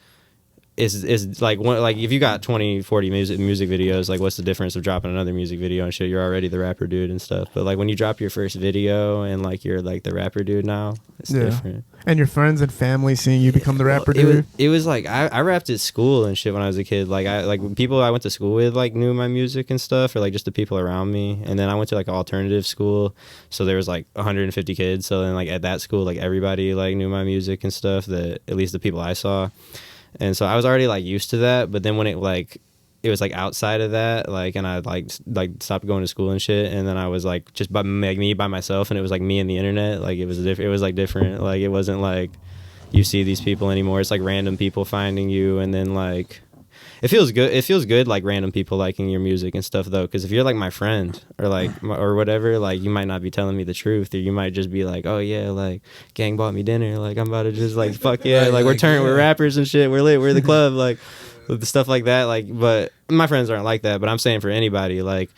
is like one, like if you got 20, 40 music videos, like what's the difference of dropping another music video and shit? You're already the rapper dude and stuff. But like when you drop your first video and like you're like the rapper dude now, it's different. And your friends and family seeing you become the rapper It was, dude. it was like I rapped at school and shit when I was a kid. Like people I went to school with like knew my music and stuff, or like just the people around me. And then I went to like an alternative school, so there was like 150 kids. So then like at that school, like everybody like knew my music and stuff. That at least the people I saw. And so I was already like used to that, but then when it was like outside of that, like, and I like stopped going to school and shit, and then I was like just by me by myself, and it was like me and the internet. Like it was like different. Like it wasn't like you see these people anymore. It's like random people finding you, and then like it feels good. It feels good like random people liking your music and stuff though, because if you're like my friend or like or whatever, like you might not be telling me the truth, or you might just be like, oh yeah, like gang bought me dinner, like I'm about to just like fuck yeah, like we're rappers and shit, we're lit, we're the club, like the stuff like that. Like, but my friends aren't like that. But I'm saying for anybody, like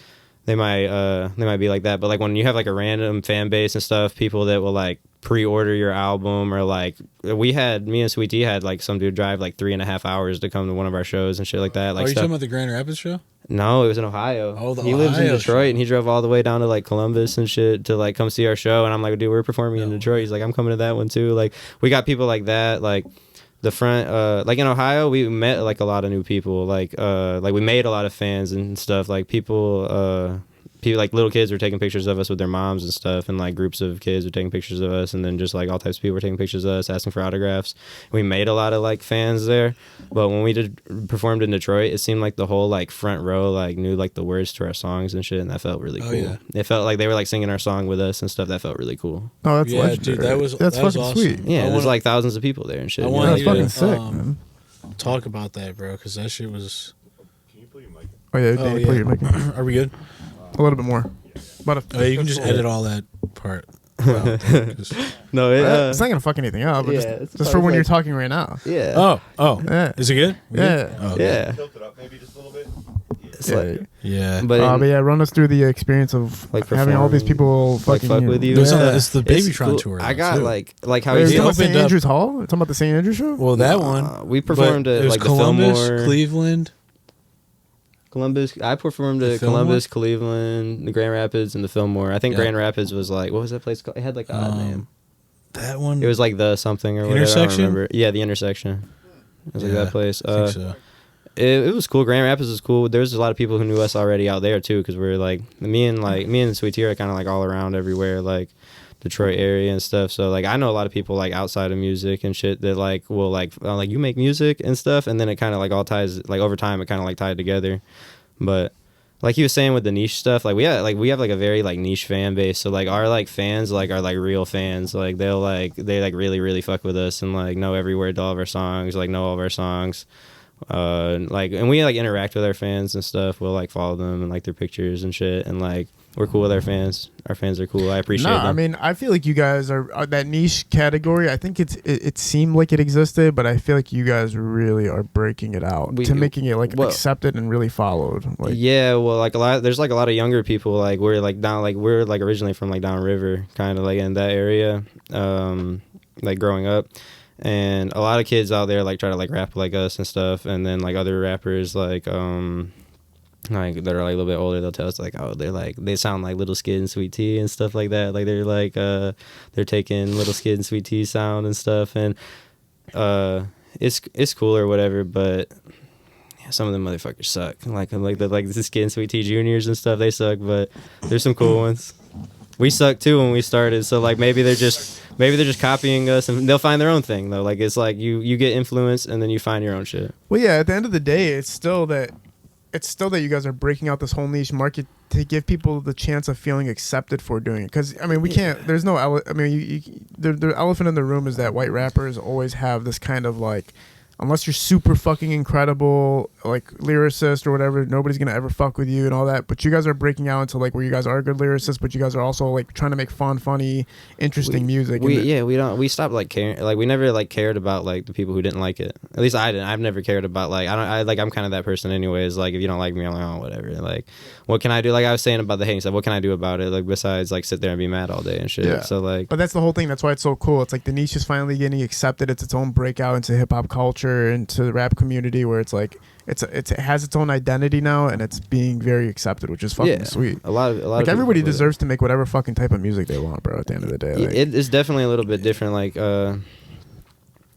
they might be like that. But like when you have like a random fan base and stuff, people that will like pre-order your album, or like me and Sweet Tea had like some dude drive like 3.5 hours to come to one of our shows and shit like that. Like, Are you talking about the Grand Rapids show? No, it was in Ohio. Oh, he lives in Ohio Detroit, show. and he drove all the way down to like Columbus and shit to like come see our show. And I'm like, dude, we're performing in Detroit. He's like, I'm coming to that one too. Like, we got people like that. Like the front, like in Ohio, we met like a lot of new people. Like we made a lot of fans and stuff. Like people like little kids were taking pictures of us with their moms and stuff, and like groups of kids were taking pictures of us, and then just like all types of people were taking pictures of us, asking for autographs. We made a lot of like fans there, but when we performed in Detroit, it seemed like the whole like front row like knew like the words to our songs and shit, and that felt really cool. Yeah. It felt like they were like singing our song with us and stuff. That felt really cool. Oh, that's Yeah, legendary. dude, that's fucking awesome. sweet. Yeah, there's like thousands of people there and shit. I you want know? That's you fucking to sick, man. talk about that, bro, because that shit was. Oh yeah, Oh, play your mic. Are we good? A little bit more. Oh, you can just edit all that part. No, It's not gonna fuck anything up. But yeah, it's just for when like- you're talking right now. yeah. Oh, Yeah. is it good? We good? Yeah. Oh, okay. Yeah. Tilt it up maybe just a little bit. It's Yeah. like, Yeah. but, But yeah, run us through the experience of Like having all these performing, people like, fucking fuck with you. There's Yeah. it's the it's BabyTron cool. tour. I got too. like how Wait, are you he talking about St. opened up- Andrews Hall? You're talking about the St. Andrews show? Well, that one. we performed but at it was like Columbus, the Fillmore, Cleveland. Columbus. I performed The at Fillmore? Columbus, Cleveland, the Grand Rapids, and the Fillmore. I think Yeah. Grand Rapids was like, what was that place called? It had like an odd name. That one. It was like the something or whatever. I Intersection? don't remember. Yeah, the intersection. It was like that place. I think so. It was cool. Grand Rapids was cool. There was a lot of people who knew us already out there too, because we're like me and Sweet Tea are kind of like all around everywhere, like Detroit area and stuff. So like I know a lot of people like outside of music and shit that like will like you make music and stuff, and then it kind of like all ties like over time it kind of like tied together. But like he was saying with the niche stuff, like we have like a very like niche fan base. So like our like fans like are like real fans. Like they really really fuck with us and like know every word to all of our songs, like know all of our songs. Like and we like interact with our fans and stuff. We'll like follow them and like their pictures and shit, and like we're cool with our fans. Our fans are cool. I appreciate No, them. I mean, I feel like you guys are that niche category. I think it seemed like it existed, but I feel like you guys really are breaking it out to making it like accepted and really followed. Like, yeah, well, like there's like a lot of younger people. Like we're like originally from like downriver, kind of like in that area, like growing up, and a lot of kids out there like try to like rap like us and stuff, and then like other rappers like that are like a little bit older, they'll tell us like, oh, they sound like Little Skid and Sweet Tea and stuff like that. Like they're like they're taking Little Skid and Sweet Tea sound and stuff, and it's cool or whatever, but yeah, some of them motherfuckers suck. Like the Skid and Sweet Tea juniors and stuff, they suck, but there's some cool ones. We sucked too when we started, so like maybe they're just copying us, and they'll find their own thing though. Like it's like you get influence and then you find your own shit. well, yeah. At the end of the day, it's still that you guys are breaking out this whole niche market to give people the chance of feeling accepted for doing it. Because I mean, we can't. There's no. The elephant in the room is that white rappers always have this kind of like, unless you're super fucking incredible, like lyricist or whatever, nobody's gonna ever fuck with you and all that. But you guys are breaking out into like where you guys are good lyricists, but you guys are also like trying to make fun, funny, interesting music. We stopped like caring. Like we never like cared about like the people who didn't like it. At least I didn't. I've never cared about like I'm kind of that person anyways. Like if you don't like me, I'm like, oh, whatever. Like what can I do? Like I was saying about the hating stuff. What can I do about it? Like besides like sit there and be mad all day and shit. Yeah. So like, but that's the whole thing. That's why it's so cool. It's like the niche is finally getting accepted. It's its own breakout into hip hop culture, into the rap community, where it's like it has its own identity now, and it's being very accepted, which is fucking sweet. A lot like of everybody deserves to make whatever fucking type of music they want, bro. At the end of the day, like, it's definitely a little bit different. Like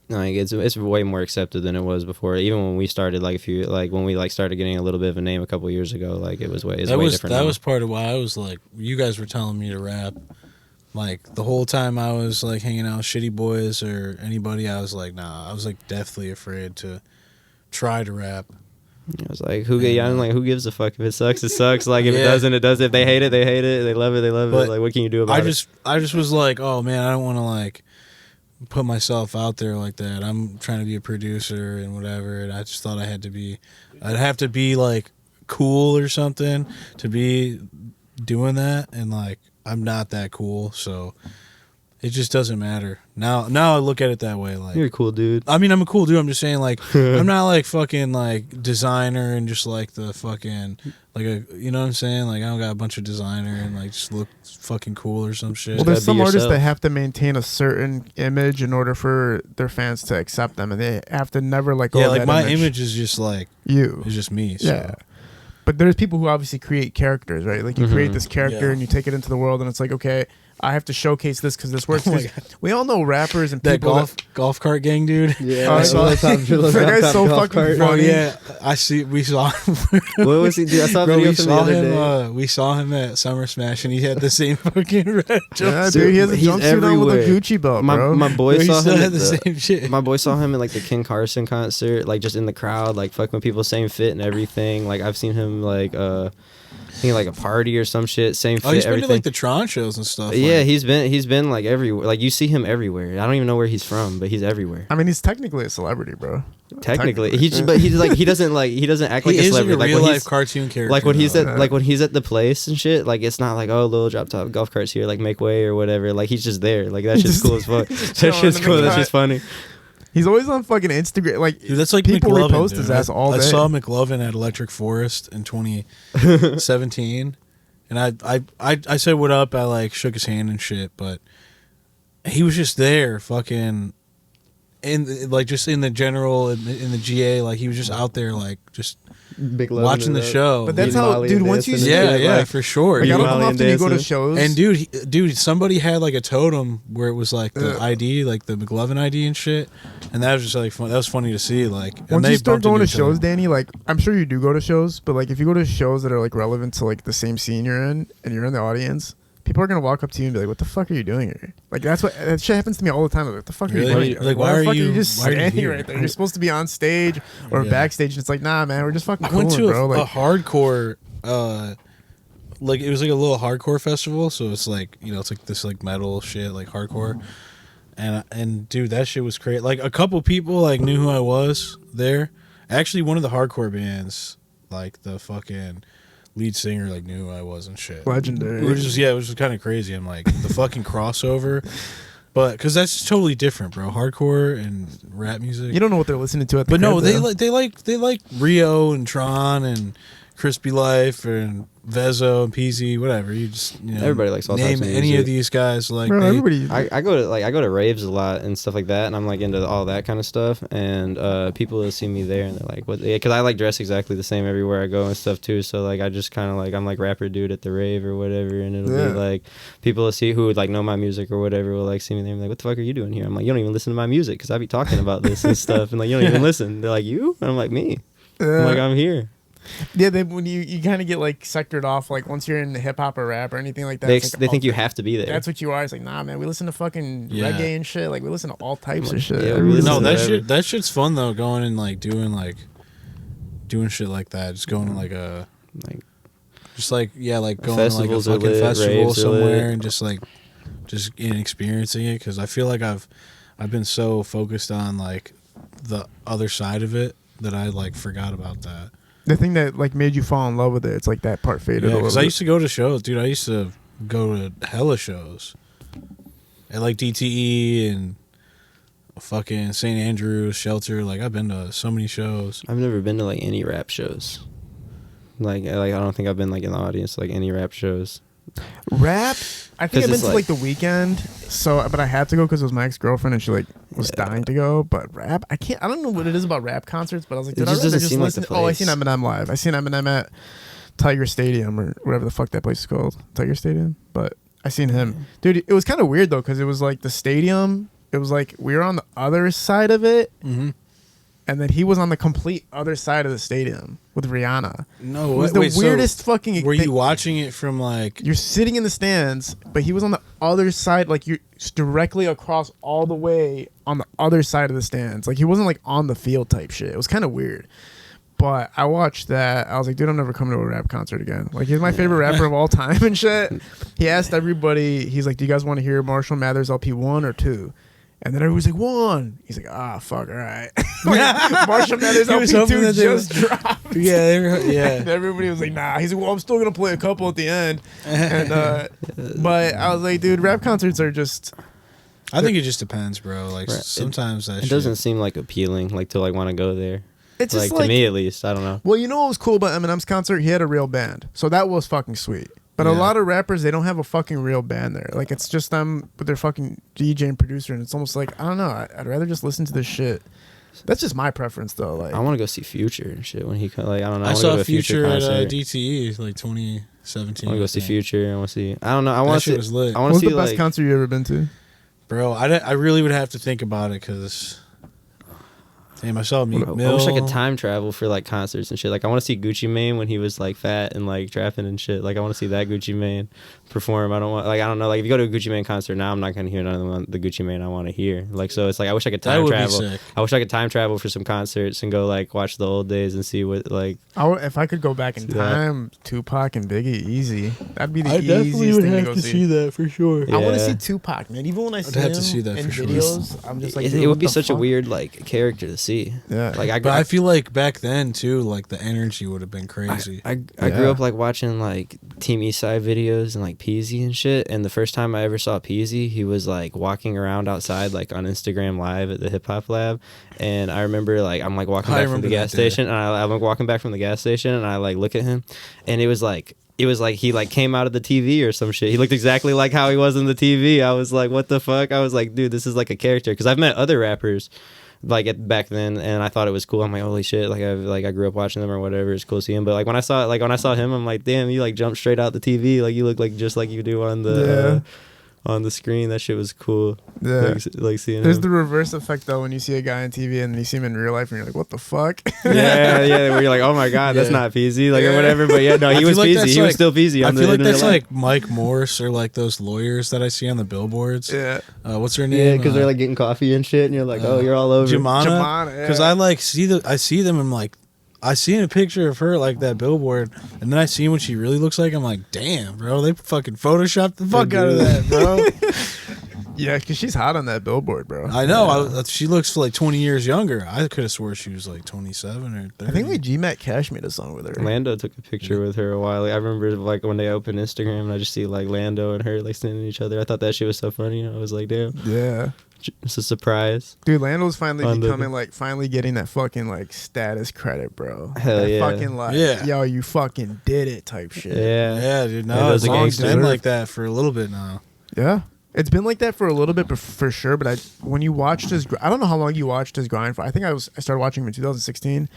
it's way more accepted than it was before. Even when we started, like when we like started getting a little bit of a name a couple years ago, like it was way different. That was part of why I was like, you guys were telling me to rap. Like the whole time I was like hanging out with Shitty Boys or anybody, I was like, nah. I was like deathly afraid to try to rap. I was like, who gives a fuck? If it sucks, it sucks. Like if it doesn't, it does. If they hate it, they hate it. They love it, they love it. Like what can you do about it? I just was like, oh man, I don't want to like put myself out there like that. I'm trying to be a producer and whatever, and I just thought I'd have to be like cool or something to be doing that, and like I'm not that cool, so it just doesn't matter. Now I look at it that way. Like you're a cool dude. I mean, I'm a cool dude. I'm just saying, like, I'm not like fucking like designer and just like the fucking like you know what I'm saying? Like I don't got a bunch of designer and like just look fucking cool or some shit. well, there's some artists that have to maintain a certain image in order for their fans to accept them, and they have to never like go. Yeah, like my image is just like you. It's just me. So. Yeah. But there's people who obviously create characters, right? Like you create this character and you take it into the world, and it's like, okay, I have to showcase this because this works. We all know rappers and that people golf cart gang dude. Yeah, I saw that guy's so fucking funny. Bro, yeah, we saw him. What was he doing? I saw a video from the other day. We saw him at Summer Smash, and he had the same fucking red jumpsuit. Yeah, dude, he has a jumpsuit on with a Gucci belt, bro. My boy saw him at the same shit. My boy saw him at like the King Carson concert, like just in the crowd, like fucking with people, same fit and everything. Like I've seen him like I think like a party or some shit, same fit. Oh, he's been everything. to like the Tron shows and stuff. Yeah, he's been like everywhere. Like you see him everywhere. I don't even know where he's from, but he's everywhere. I mean, he's technically a celebrity, bro. Technically. He doesn't act like a celebrity. Like a real life cartoon character. Like when he's at the place and shit. Like it's not like, oh, little drop top golf carts here, like make way or whatever. Like he's just there. Like that shit's cool as fuck. That shit's cool. That's just funny. He's always on fucking Instagram. Like, dude, that's like people McLovin, repost dude. his ass all day. I saw McLovin at Electric Forest in 2017, and I said what up. I like shook his hand and shit, but he was just there, fucking, in like just in the general in the GA. Like he was just out there, like just Big watching the show. But that's how, dude. Once you see for sure. Like, I don't know how often you go to shows. And dude, somebody had like a totem where it was like the ID, like the McLovin ID and shit, and that was just like fun. That was funny to see. Like once you start going to shows, Danny, like I'm sure you do go to shows, but like if you go to shows that are like relevant to like the same scene you're in, and you're in the audience, people are gonna walk up to you and be like, "What the fuck are you doing here?" Like that shit happens to me all the time. Like, what the fuck are you doing? Like why are you just standing right there? You're supposed to be on stage or backstage, and it's like, nah, man, we're just fucking cooling, I went to bro. a hardcore, like it was like a little hardcore festival. So it's like it's like this like metal shit, like hardcore, and dude, that shit was crazy. Like a couple people like knew who I was there. Actually, one of the hardcore bands, like the fucking lead singer like knew who I was and shit. Legendary. It was just kind of crazy. I'm like the fucking crossover, but because that's totally different, bro. Hardcore and rap music. You don't know what they're listening to at the But no, crib, they like Rio and Tron and Crispy Life and Vezo and Peasy, whatever. You just Everybody likes all name types of any music. of these guys. Like Bro, everybody. I go to raves a lot and stuff like that, and I'm like into all that kind of stuff. And people will see me there, and they're like, "What?" Because I like dress exactly the same everywhere I go and stuff too. So like, I just kind of like I'm like rapper dude at the rave or whatever, and it'll be like people will see who would like know my music or whatever will like see me there and be like, "What the fuck are you doing here?" I'm like, "You don't even listen to my music because I be talking about this and stuff," and like you don't even listen. They're like, "You?" And I'm like, "Me." I'm like, "I'm here." Yeah, when you kind of get like sectored off, like once you're in hip hop or rap or anything like that, They it's like, they think you have to be there. That's what you are. It's like, nah, man, we listen to fucking Yeah. reggae and shit. Like we listen to all types of shit. Yeah, we Everybody listen no, listens to that shit's fun though. Going and like doing shit like that. Just going to like a like just like like going to like a Festivals are fucking lit, festival raves are somewhere lit. and just experiencing it because I feel like I've been so focused on like the other side of it that I like forgot about that. The thing that like made you fall in love with it, it's like that part faded a Yeah, little because bit. I used to go to shows, dude. I used to go to hella shows at like DTE and fucking St. Andrews, Shelter. Like I've been to so many shows. I've never been to like any rap shows. Like I don't think I've been like in the audience to, like any rap shows. Rap, I think I've 'Cause been it's to like the weekend, but I had to go because it was my ex-girlfriend and she like was dying to go. But rap, I don't know what it is about rap concerts, but I was like, It dude, I'd just rather doesn't just seem like listen. the Oh, I place. seen Eminem live. I seen Eminem at Tiger Stadium or whatever the fuck that place is called, Tiger Stadium. But I seen him, dude. It was kind of weird though because it was like the stadium. It was like we were on the other side of it, Mm-hmm. and then he was on the complete other side of the stadium with Rihanna. No, It was wait, the weirdest fucking. Were thing. you watching it from like? You're sitting in the stands, but he was on the other side, like you're directly across all the way on the other side of the stands. Like he wasn't like on the field type shit. It was kind of weird. But I watched that. I was like, dude, I'm never coming to a rap concert again. Like he's my favorite rapper of all time and shit. He asked everybody, he's like, do you guys want to hear Marshall Mathers LP 1 or 2? And then everybody's like, 1. He's like, fuck, all right. Like, Marshall Mathers He was LP 2 hoping that they just dropped. Yeah. And everybody was like, nah. He's like, well, I'm still going to play a couple at the end. And but I was like, dude, rap concerts are just... I think it just depends, bro. Like Right. sometimes that It shit doesn't seem like appealing, like to like want to go there. It's Like just to like... me at least, I don't know. Well, you know what was cool about Eminem's concert? He had a real band. So that was fucking sweet. But a Yeah. lot of rappers, they don't have a fucking real band there. Like, it's just them with their fucking DJ and producer. And it's almost like, I don't know. I'd rather just listen to this shit. That's just my preference, though. Like, I want to go see Future and shit when he like I don't know. I wanna saw go to a Future at concert. DTE like 2017. I want to go see Future. I want to see. I don't know. I That want to shit see. was lit. I what want was to the see best like. concert you ever been to? Bro, I really would have to think about it because, damn, I saw Meek I Mill. wish I could time travel for like concerts and shit. Like I want to see Gucci Mane when he was like fat and like trapping and shit. Like I want to see that Gucci Mane perform. I don't know. Like if you go to a Gucci Mane concert now, I'm not gonna hear none of the Gucci Mane I want to hear. Like so, it's like I wish I could That time would be travel. sick. I wish I could time travel for some concerts and go like watch the old days and see what like. If I could go back in See that. time, Tupac and Biggie, easy. That'd be the easiest thing to go see. that for sure. I want to Yeah. see Tupac, man. Even when I see have him to see that in for sure. videos, I'm just like, It, dude, it what would be the such a fuck? weird like character to see. Yeah. Like But I feel like back then too, like the energy would have been crazy. I Yeah. grew up like watching like Team Eastside videos and like Peasy and shit. And the first time I ever saw Peasy, he was like walking around outside like on Instagram Live at the Hip Hop Lab. And I remember like I'm like walking I back from remember the that gas day. station, and I'm like walking back from the gas station, and I like look at him, and it was like he like came out of the TV or some shit. He looked exactly like how he was in the TV. I was like, what the fuck? I was like, dude, this is like a character. Because I've met other rappers like back then, and I thought it was cool. I'm like, holy shit! Like I grew up watching them or whatever. It's cool to see him. But like when I saw him, I'm like, damn, you like jumped straight out the TV. Like you look like just like you do on the on the screen. That shit was cool. Yeah. Like seeing There's him. the reverse effect though when you see a guy on TV and you see him in real life and you're like, what the fuck? yeah, where you're like, oh my god, that's Yeah. not Peasy, like or Yeah. whatever. But yeah, no, I he feel was like Peasy. that's He was like- still Peasy. I on feel the like that's internet. like Mike Morse or like those lawyers that I see on the billboards. Yeah. What's her name? yeah, because they're like getting coffee and shit, and you're like, oh, you're all over. Jemana. Jemana, Because yeah. I like I see them and like I seen a picture of her like that billboard, and then I see what she really looks like. I'm like, damn, bro, they fucking photoshopped the fuck out of that, bro. Yeah, because she's hot on that billboard, bro. I know. She looks like 20 years younger. I could have swore she was like 27 or 30. I think like G-Mac Cash made a song with her. Lando took a picture with her a while. I remember like when they opened Instagram and I just see like Lando and her like standing each other. I thought that shit was so funny. I was like, damn. Yeah. It's a surprise. Dude, Lando's finally becoming like finally getting that fucking like status credit, bro. Hell that yeah. Fucking like, Yeah. yo, you fucking did it type shit. Yeah. Yeah, dude. Yeah, No, those it's are gangsters. been like that for a little bit now. Yeah. It's been like that for a little bit for sure, but when you watched his, I don't know how long you watched his grind for. I think I started watching him in 2016, and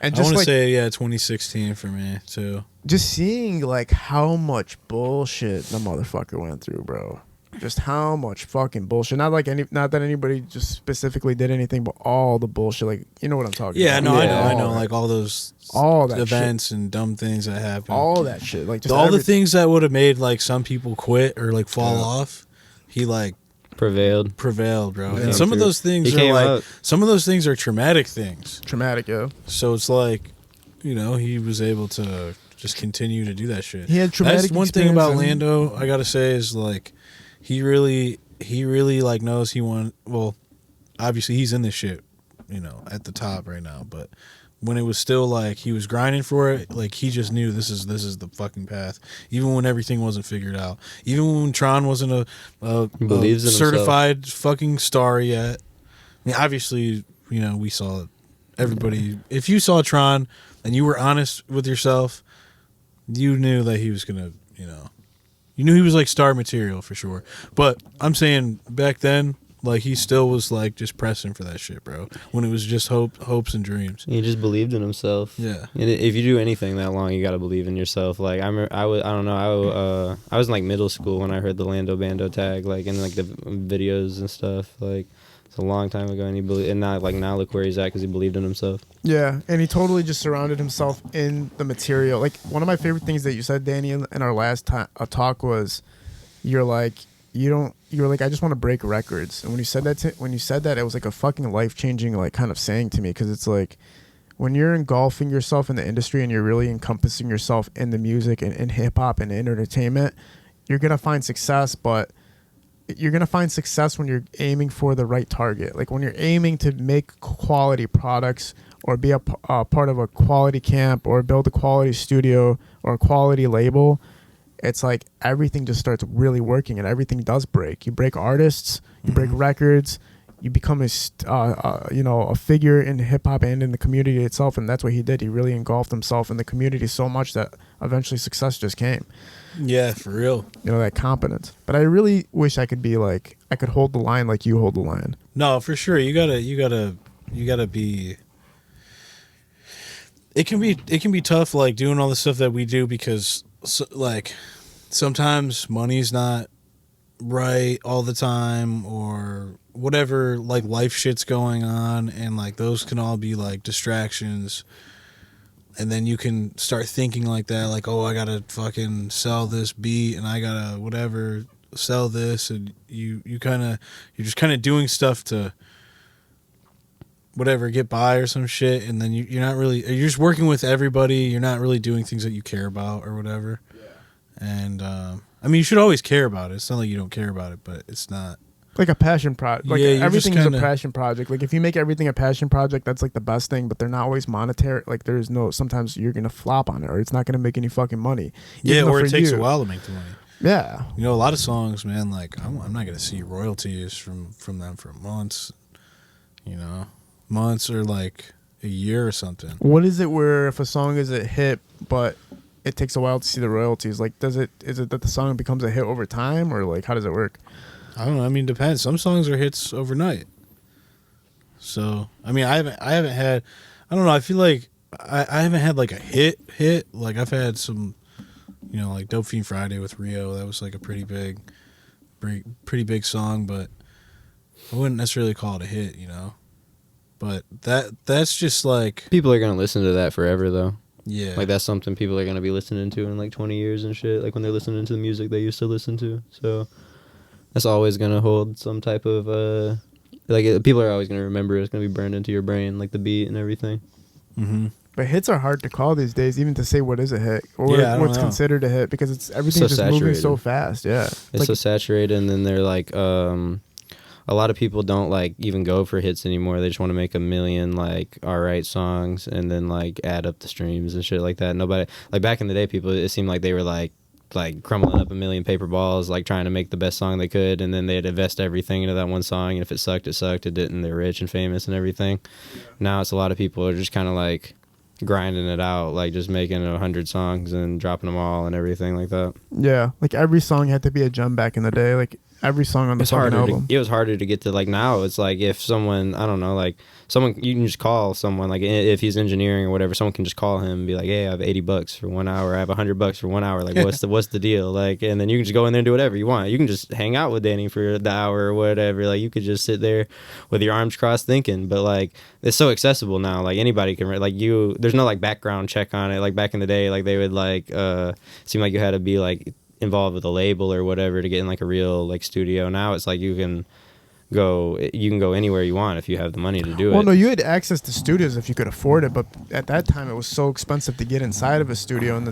I just want to like say 2016 for me too. just seeing like how much bullshit the motherfucker went through, bro. Just how much fucking bullshit. Not that anybody just specifically did anything, but all the bullshit. Like, you know what I'm talking Yeah, about? no, I Yeah. know. Like all those all that events and dumb things that happen. all that shit. Like just all the everything. things that would have made like some people quit or like fall off. He like Prevailed. prevailed, bro. Yeah. And some of those He things are came like up. some of those things are traumatic things. Traumatic, yo. So it's like, you know, he was able to just continue to do that shit. He had traumatic. That's one thing about experience and- Lando. I gotta say is like, he really like knows he won. Well, obviously he's in this shit, you know, at the top right now. But when it was still like he was grinding for it, like he just knew this is the fucking path. Even when everything wasn't figured out, even when Tron wasn't a Believes in certified fucking star yet. I mean, obviously, you know, we saw it. Everybody. If you saw Tron and you were honest with yourself, you knew that he was gonna, you know, you knew he was like star material for sure. But I'm saying back then, like he still was like just pressing for that shit, bro. When it was just hopes and dreams. He just believed in himself. Yeah. And if you do anything that long, you gotta believe in yourself. Like I was in like middle school when I heard the Lando Bando tag, like in like the videos and stuff. Like it's a long time ago, and now look where he's at because he believed in himself. Yeah, and he totally just surrounded himself in the material. Like one of my favorite things that you said, Danny, in our last talk was, you're like, I just want to break records. And when you said that, it was like a fucking life changing like kind of saying to me, because it's like when you're engulfing yourself in the industry and you're really encompassing yourself in the music and in hip hop and in entertainment, you're gonna find success, but you're going to find success when you're aiming for the right target. Like when you're aiming to make quality products or be a part of a quality camp or build a quality studio or a quality label, it's like everything just starts really working and everything does break. You break artists, you break records, you become a figure in hip hop and in the community itself. And that's what he did. He really engulfed himself in the community so much that eventually success just came. Yeah, for real. You know, that competence. But I really wish I could be like, I could hold the line like you hold the line. No, for sure. You gotta be. It can be tough, like doing all the stuff that we do, because like sometimes money's not right all the time or whatever, like life shit's going on, and like those can all be like distractions. And then you can start thinking like that, like, oh, I gotta fucking sell this beat and I gotta whatever sell this, and you're just kind of doing stuff to whatever get by or some shit, and then you're not really, you're just working with everybody. You're not really doing things that you care about or whatever. Yeah. And I mean, you should always care about it. It's not like you don't care about it, but it's not like a passion project. Like yeah, everything's a passion project. Like if you make everything a passion project, that's like the best thing, but they're not always monetary. Like there's no, sometimes you're going to flop on it or it's not going to make any fucking money. Yeah, or it takes a while to make the money. Yeah. You know, a lot of songs, man, like I'm not going to see royalties from them for months, you know, months or like a year or something. What is it where if a song is a hit, but it takes a while to see the royalties? Like, is it that the song becomes a hit over time, or like, how does it work? I don't know. I mean, depends. Some songs are hits overnight. So, I mean, I haven't had, I don't know. I feel like I haven't had like a hit. Like I've had some, you know, like Dope Fiend Friday with Rio. That was like a pretty big song, but I wouldn't necessarily call it a hit, you know. But that's just like, People are gonna listen to that forever, though. yeah. Like that's something people are gonna be listening to in like 20 years and shit. Like when they're listening to the music they used to listen to. So that's always gonna hold some type of people are always gonna remember it. It's gonna be burned into your brain, like the beat and everything. Mm-hmm. But hits are hard to call these days, even to say what is a hit or Yeah, I don't what's know. considered a hit, because everything's So just moving so saturated. fast. Yeah, It's so saturated, and then they're like, a lot of people don't like even go for hits anymore. They just want to make a million like alright songs and then like add up the streams and shit like that. Nobody like back in the day, people it seemed like they were like crumbling up a million paper balls, like trying to make the best song they could, and then they'd invest everything into that one song. And if it sucked, it sucked. It didn't. They're rich and famous and everything. Now it's a lot of people are just kind of like grinding it out, like just making 100 songs and dropping them all and everything like that. yeah. Like every song had to be a gem back in the day. Like every song on the It's fucking harder. album. It was harder to get to like now. It's like if someone I don't know, like someone you can just call someone like if he's engineering or whatever, someone can just call him and be like, hey, I have $80 for 1 hour. I have $100 for 1 hour. Like what's the deal? Like, and then you can just go in there and do whatever you want. You can just hang out with Danny for the hour or whatever. Like you could just sit there with your arms crossed thinking. But like it's so accessible now. Like anybody can like you. There's no like background check on it. Like back in the day, like they would like seem like you had to be like involved with a label or whatever to get in like a real like studio. Now it's like you can go anywhere you want if you have the money to do it. Well, no, you had access to studios if you could afford it, but at that time it was so expensive to get inside of a studio, and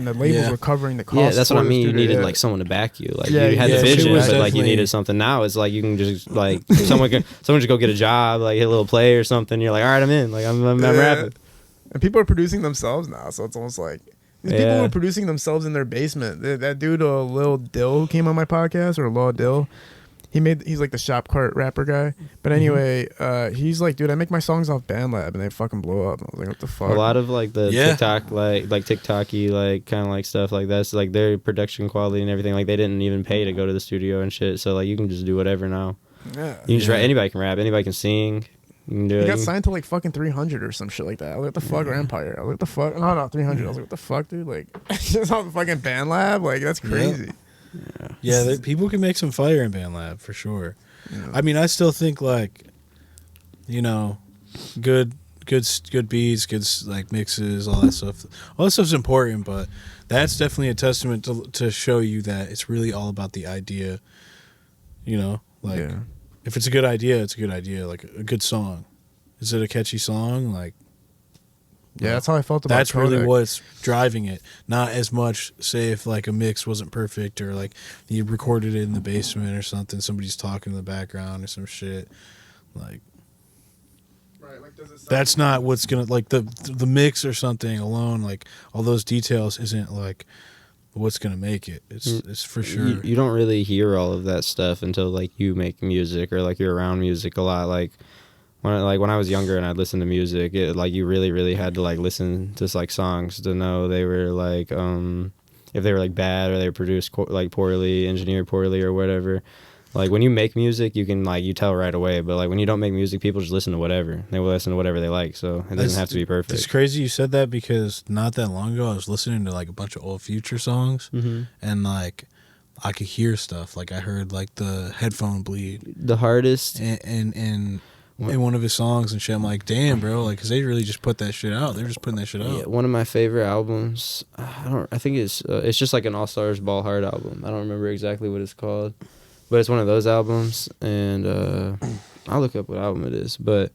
the labels were covering the cost. Yeah, that's what I for the mean. You studio, needed yeah. like someone to back you. Like Yeah, you had yeah, the it vision, was but like you definitely- needed something. Now it's like you can just like someone just go get a job, like hit a little play or something. You're like, all right, I'm in. Like I'm Yeah. rapping. And people are producing themselves now, so it's almost like these people Yeah. were producing themselves in their basement. That dude, Lil Dill, who came on my podcast, or Law Dill, he's like the shop cart rapper guy. But anyway, he's like, dude, I make my songs off BandLab, and they fucking blow up. And I was like, what the fuck? A lot of like the Yeah. TikTok like TikToky like kind of like stuff like that's like their production quality and everything. Like they didn't even pay to go to the studio and shit. So like you can just do whatever now. Yeah. You can just Yeah. rap. Anybody can rap. Anybody can sing. You can do He it. got You- signed to like fucking 300 or some shit like that. I was like, what the fuck, or Empire? I was like, what the fuck? No, 300. I was like, what the fuck, dude? Like, just on the fucking BandLab? Like, that's crazy. Yeah, people can make some fire in BandLab for sure. Yeah. I mean, I still think like, you know, good beats, good like mixes, all that stuff. All that stuff's important, but that's definitely a testament to show you that it's really all about the idea. You know, like Yeah. if it's a good idea, it's a good idea. Like a good song. Is it a catchy song? Like Yeah, that's how I felt about that's really Kodak. what's driving it. Not as much, say, if like a mix wasn't perfect or like you recorded it in the basement or something, somebody's talking in the background or some shit. Like Right, like, does it sound that's not what's gonna like the mix or something alone. Like all those details isn't like what's gonna make it. It's for sure. You don't really hear all of that stuff until like you make music or like you're around music a lot. Like when I was younger and I'd listen to music, it like you really had to like listen to like songs to know they were like if they were like bad or they were produced like poorly, engineered poorly or whatever. Like when you make music, you can like you tell right away. But like when you don't make music, people just listen to whatever. They will listen to whatever they like. So it doesn't have to be perfect. It's crazy you said that because not that long ago I was listening to like a bunch of old Future songs and like I could hear stuff. Like I heard like the headphone bleed The hardest. in one of his songs and shit. I'm like, damn, bro, like, cause they really just put that shit out. They're just putting that shit out. Yeah, one of my favorite albums. I think it's just like an All Stars Ball Hard album. I don't remember exactly what it's called, but it's one of those albums. And I'll look up what album it is. But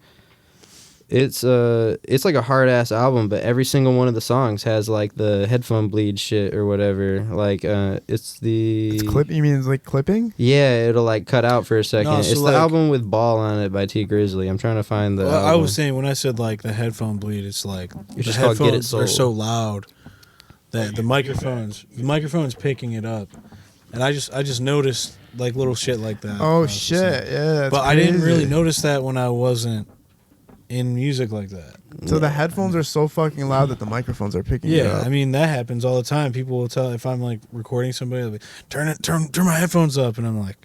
it's like a hard ass album. But every single one of the songs has like the headphone bleed shit or whatever. Like it's the You mean it's like clipping? Yeah, it'll like cut out for a second. No, so It's like- the album with Ball on it by T Grizzly. I'm trying to find the. Well, I album. was saying when I said like the headphone bleed, it's like the just called Get It headphones are Sold. so loud that the microphone's picking it up, and I just noticed like little shit like that. when I Oh was shit! listening. Yeah, that's But I didn't really crazy. notice that when I wasn't in music like that. So the headphones are so fucking loud that the microphones are picking it Yeah, up. I mean that happens all the time. People will tell if I'm like recording somebody, they'll be, turn my headphones up, and I'm like,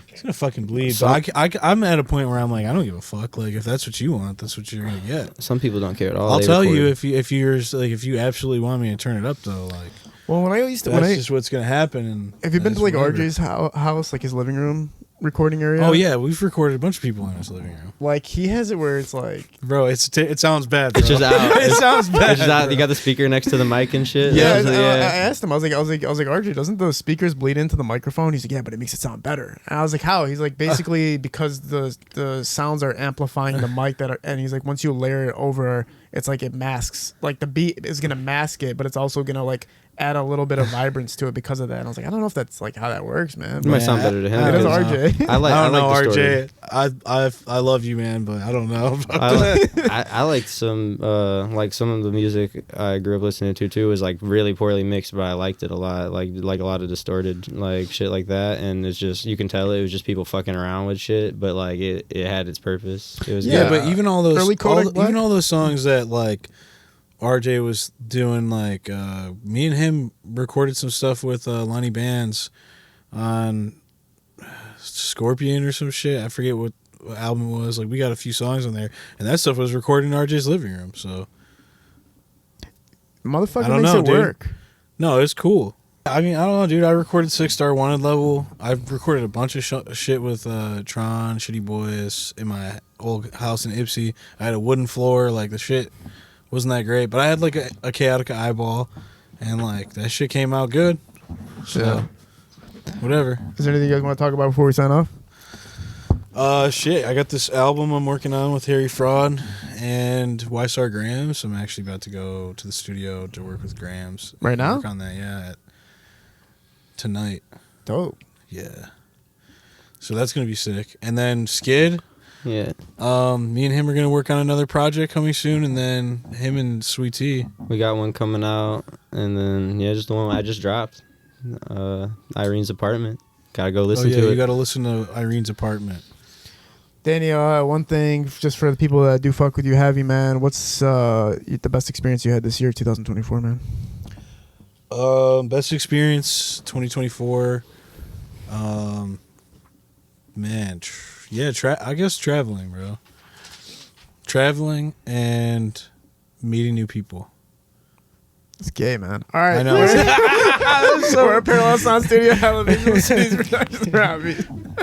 it's gonna fucking bleed. So- But I'm at a point where I'm like, I don't give a fuck. Like if that's what you want, that's what you're gonna get. Some people don't care at all. I'll They tell record. you if you absolutely want me to turn it up though. Like Well, when I used to, that's just what's gonna happen. And have you been to that's like whatever. RJ's house, like his living room recording area? Oh yeah, we've recorded a bunch of people in his living room, Like he has it where it's like, bro. It sounds bad. Bro. It's just out. it sounds bad. It's just out. bro. You got the speaker next to the mic and shit. yeah. That was- I asked him. I was like, RJ, doesn't the speakers bleed into the microphone? He's like, yeah, but it makes it sound better. And I was like, how? He's like, basically because the sounds are amplifying the mic and he's like, once you layer it over it's like it masks, like the beat is gonna mask it, but it's also gonna like add a little bit of vibrance to it because of that. And I was like, I don't know if that's like how that works, man. It might sound better to him. It is because RJ. I don't know, distorted. RJ. I love you, man, but I don't know. I like some of the music I grew up listening to too was like really poorly mixed, but I liked it a lot. Like a lot of distorted like shit like that, and it's just you can tell it was just people fucking around with shit, but like it had its purpose. It was Yeah, good. but even all those Early Kodak Black? even all those songs that like RJ was doing, like me and him recorded some stuff with Lonnie Bands on Scorpion or some shit. I forget what album it was. Like we got a few songs on there, and that stuff was recorded in RJ's living room. So Motherfucker I don't makes know, it dude. work. no, it's cool. I mean, I don't know, dude. I recorded 6-Star Wanted Level. I've recorded a bunch of shit with Tron, Shitty Boys in my old house in Ipsy. I had a wooden floor. Like the shit wasn't that great, but I had like a Chaotica eyeball, and like that shit came out good. So whatever. Is there anything you guys want to talk about before we sign off? Shit. I got this album I'm working on with Harry Fraud and YSR Grams. I'm actually about to go to the studio to work with Grams. Right now? Work on that, yeah. Tonight. Dope. Yeah. So that's gonna be sick. And then Skid. Yeah, Me and him are gonna work on another project coming soon, and then him and Sweet Tea. we got one coming out, and then just the one I just dropped, Irene's Apartment. Gotta go listen to you it. gotta listen to Irene's Apartment. Danny, one thing just for the people that do fuck with you heavy, man. What's the best experience you had this year, 2024, man? Best experience 2024. Man, I guess traveling, bro. Traveling and meeting new people. It's gay, man. All right. I know. We're at Parallel Sound Studio. Have a visual cities production.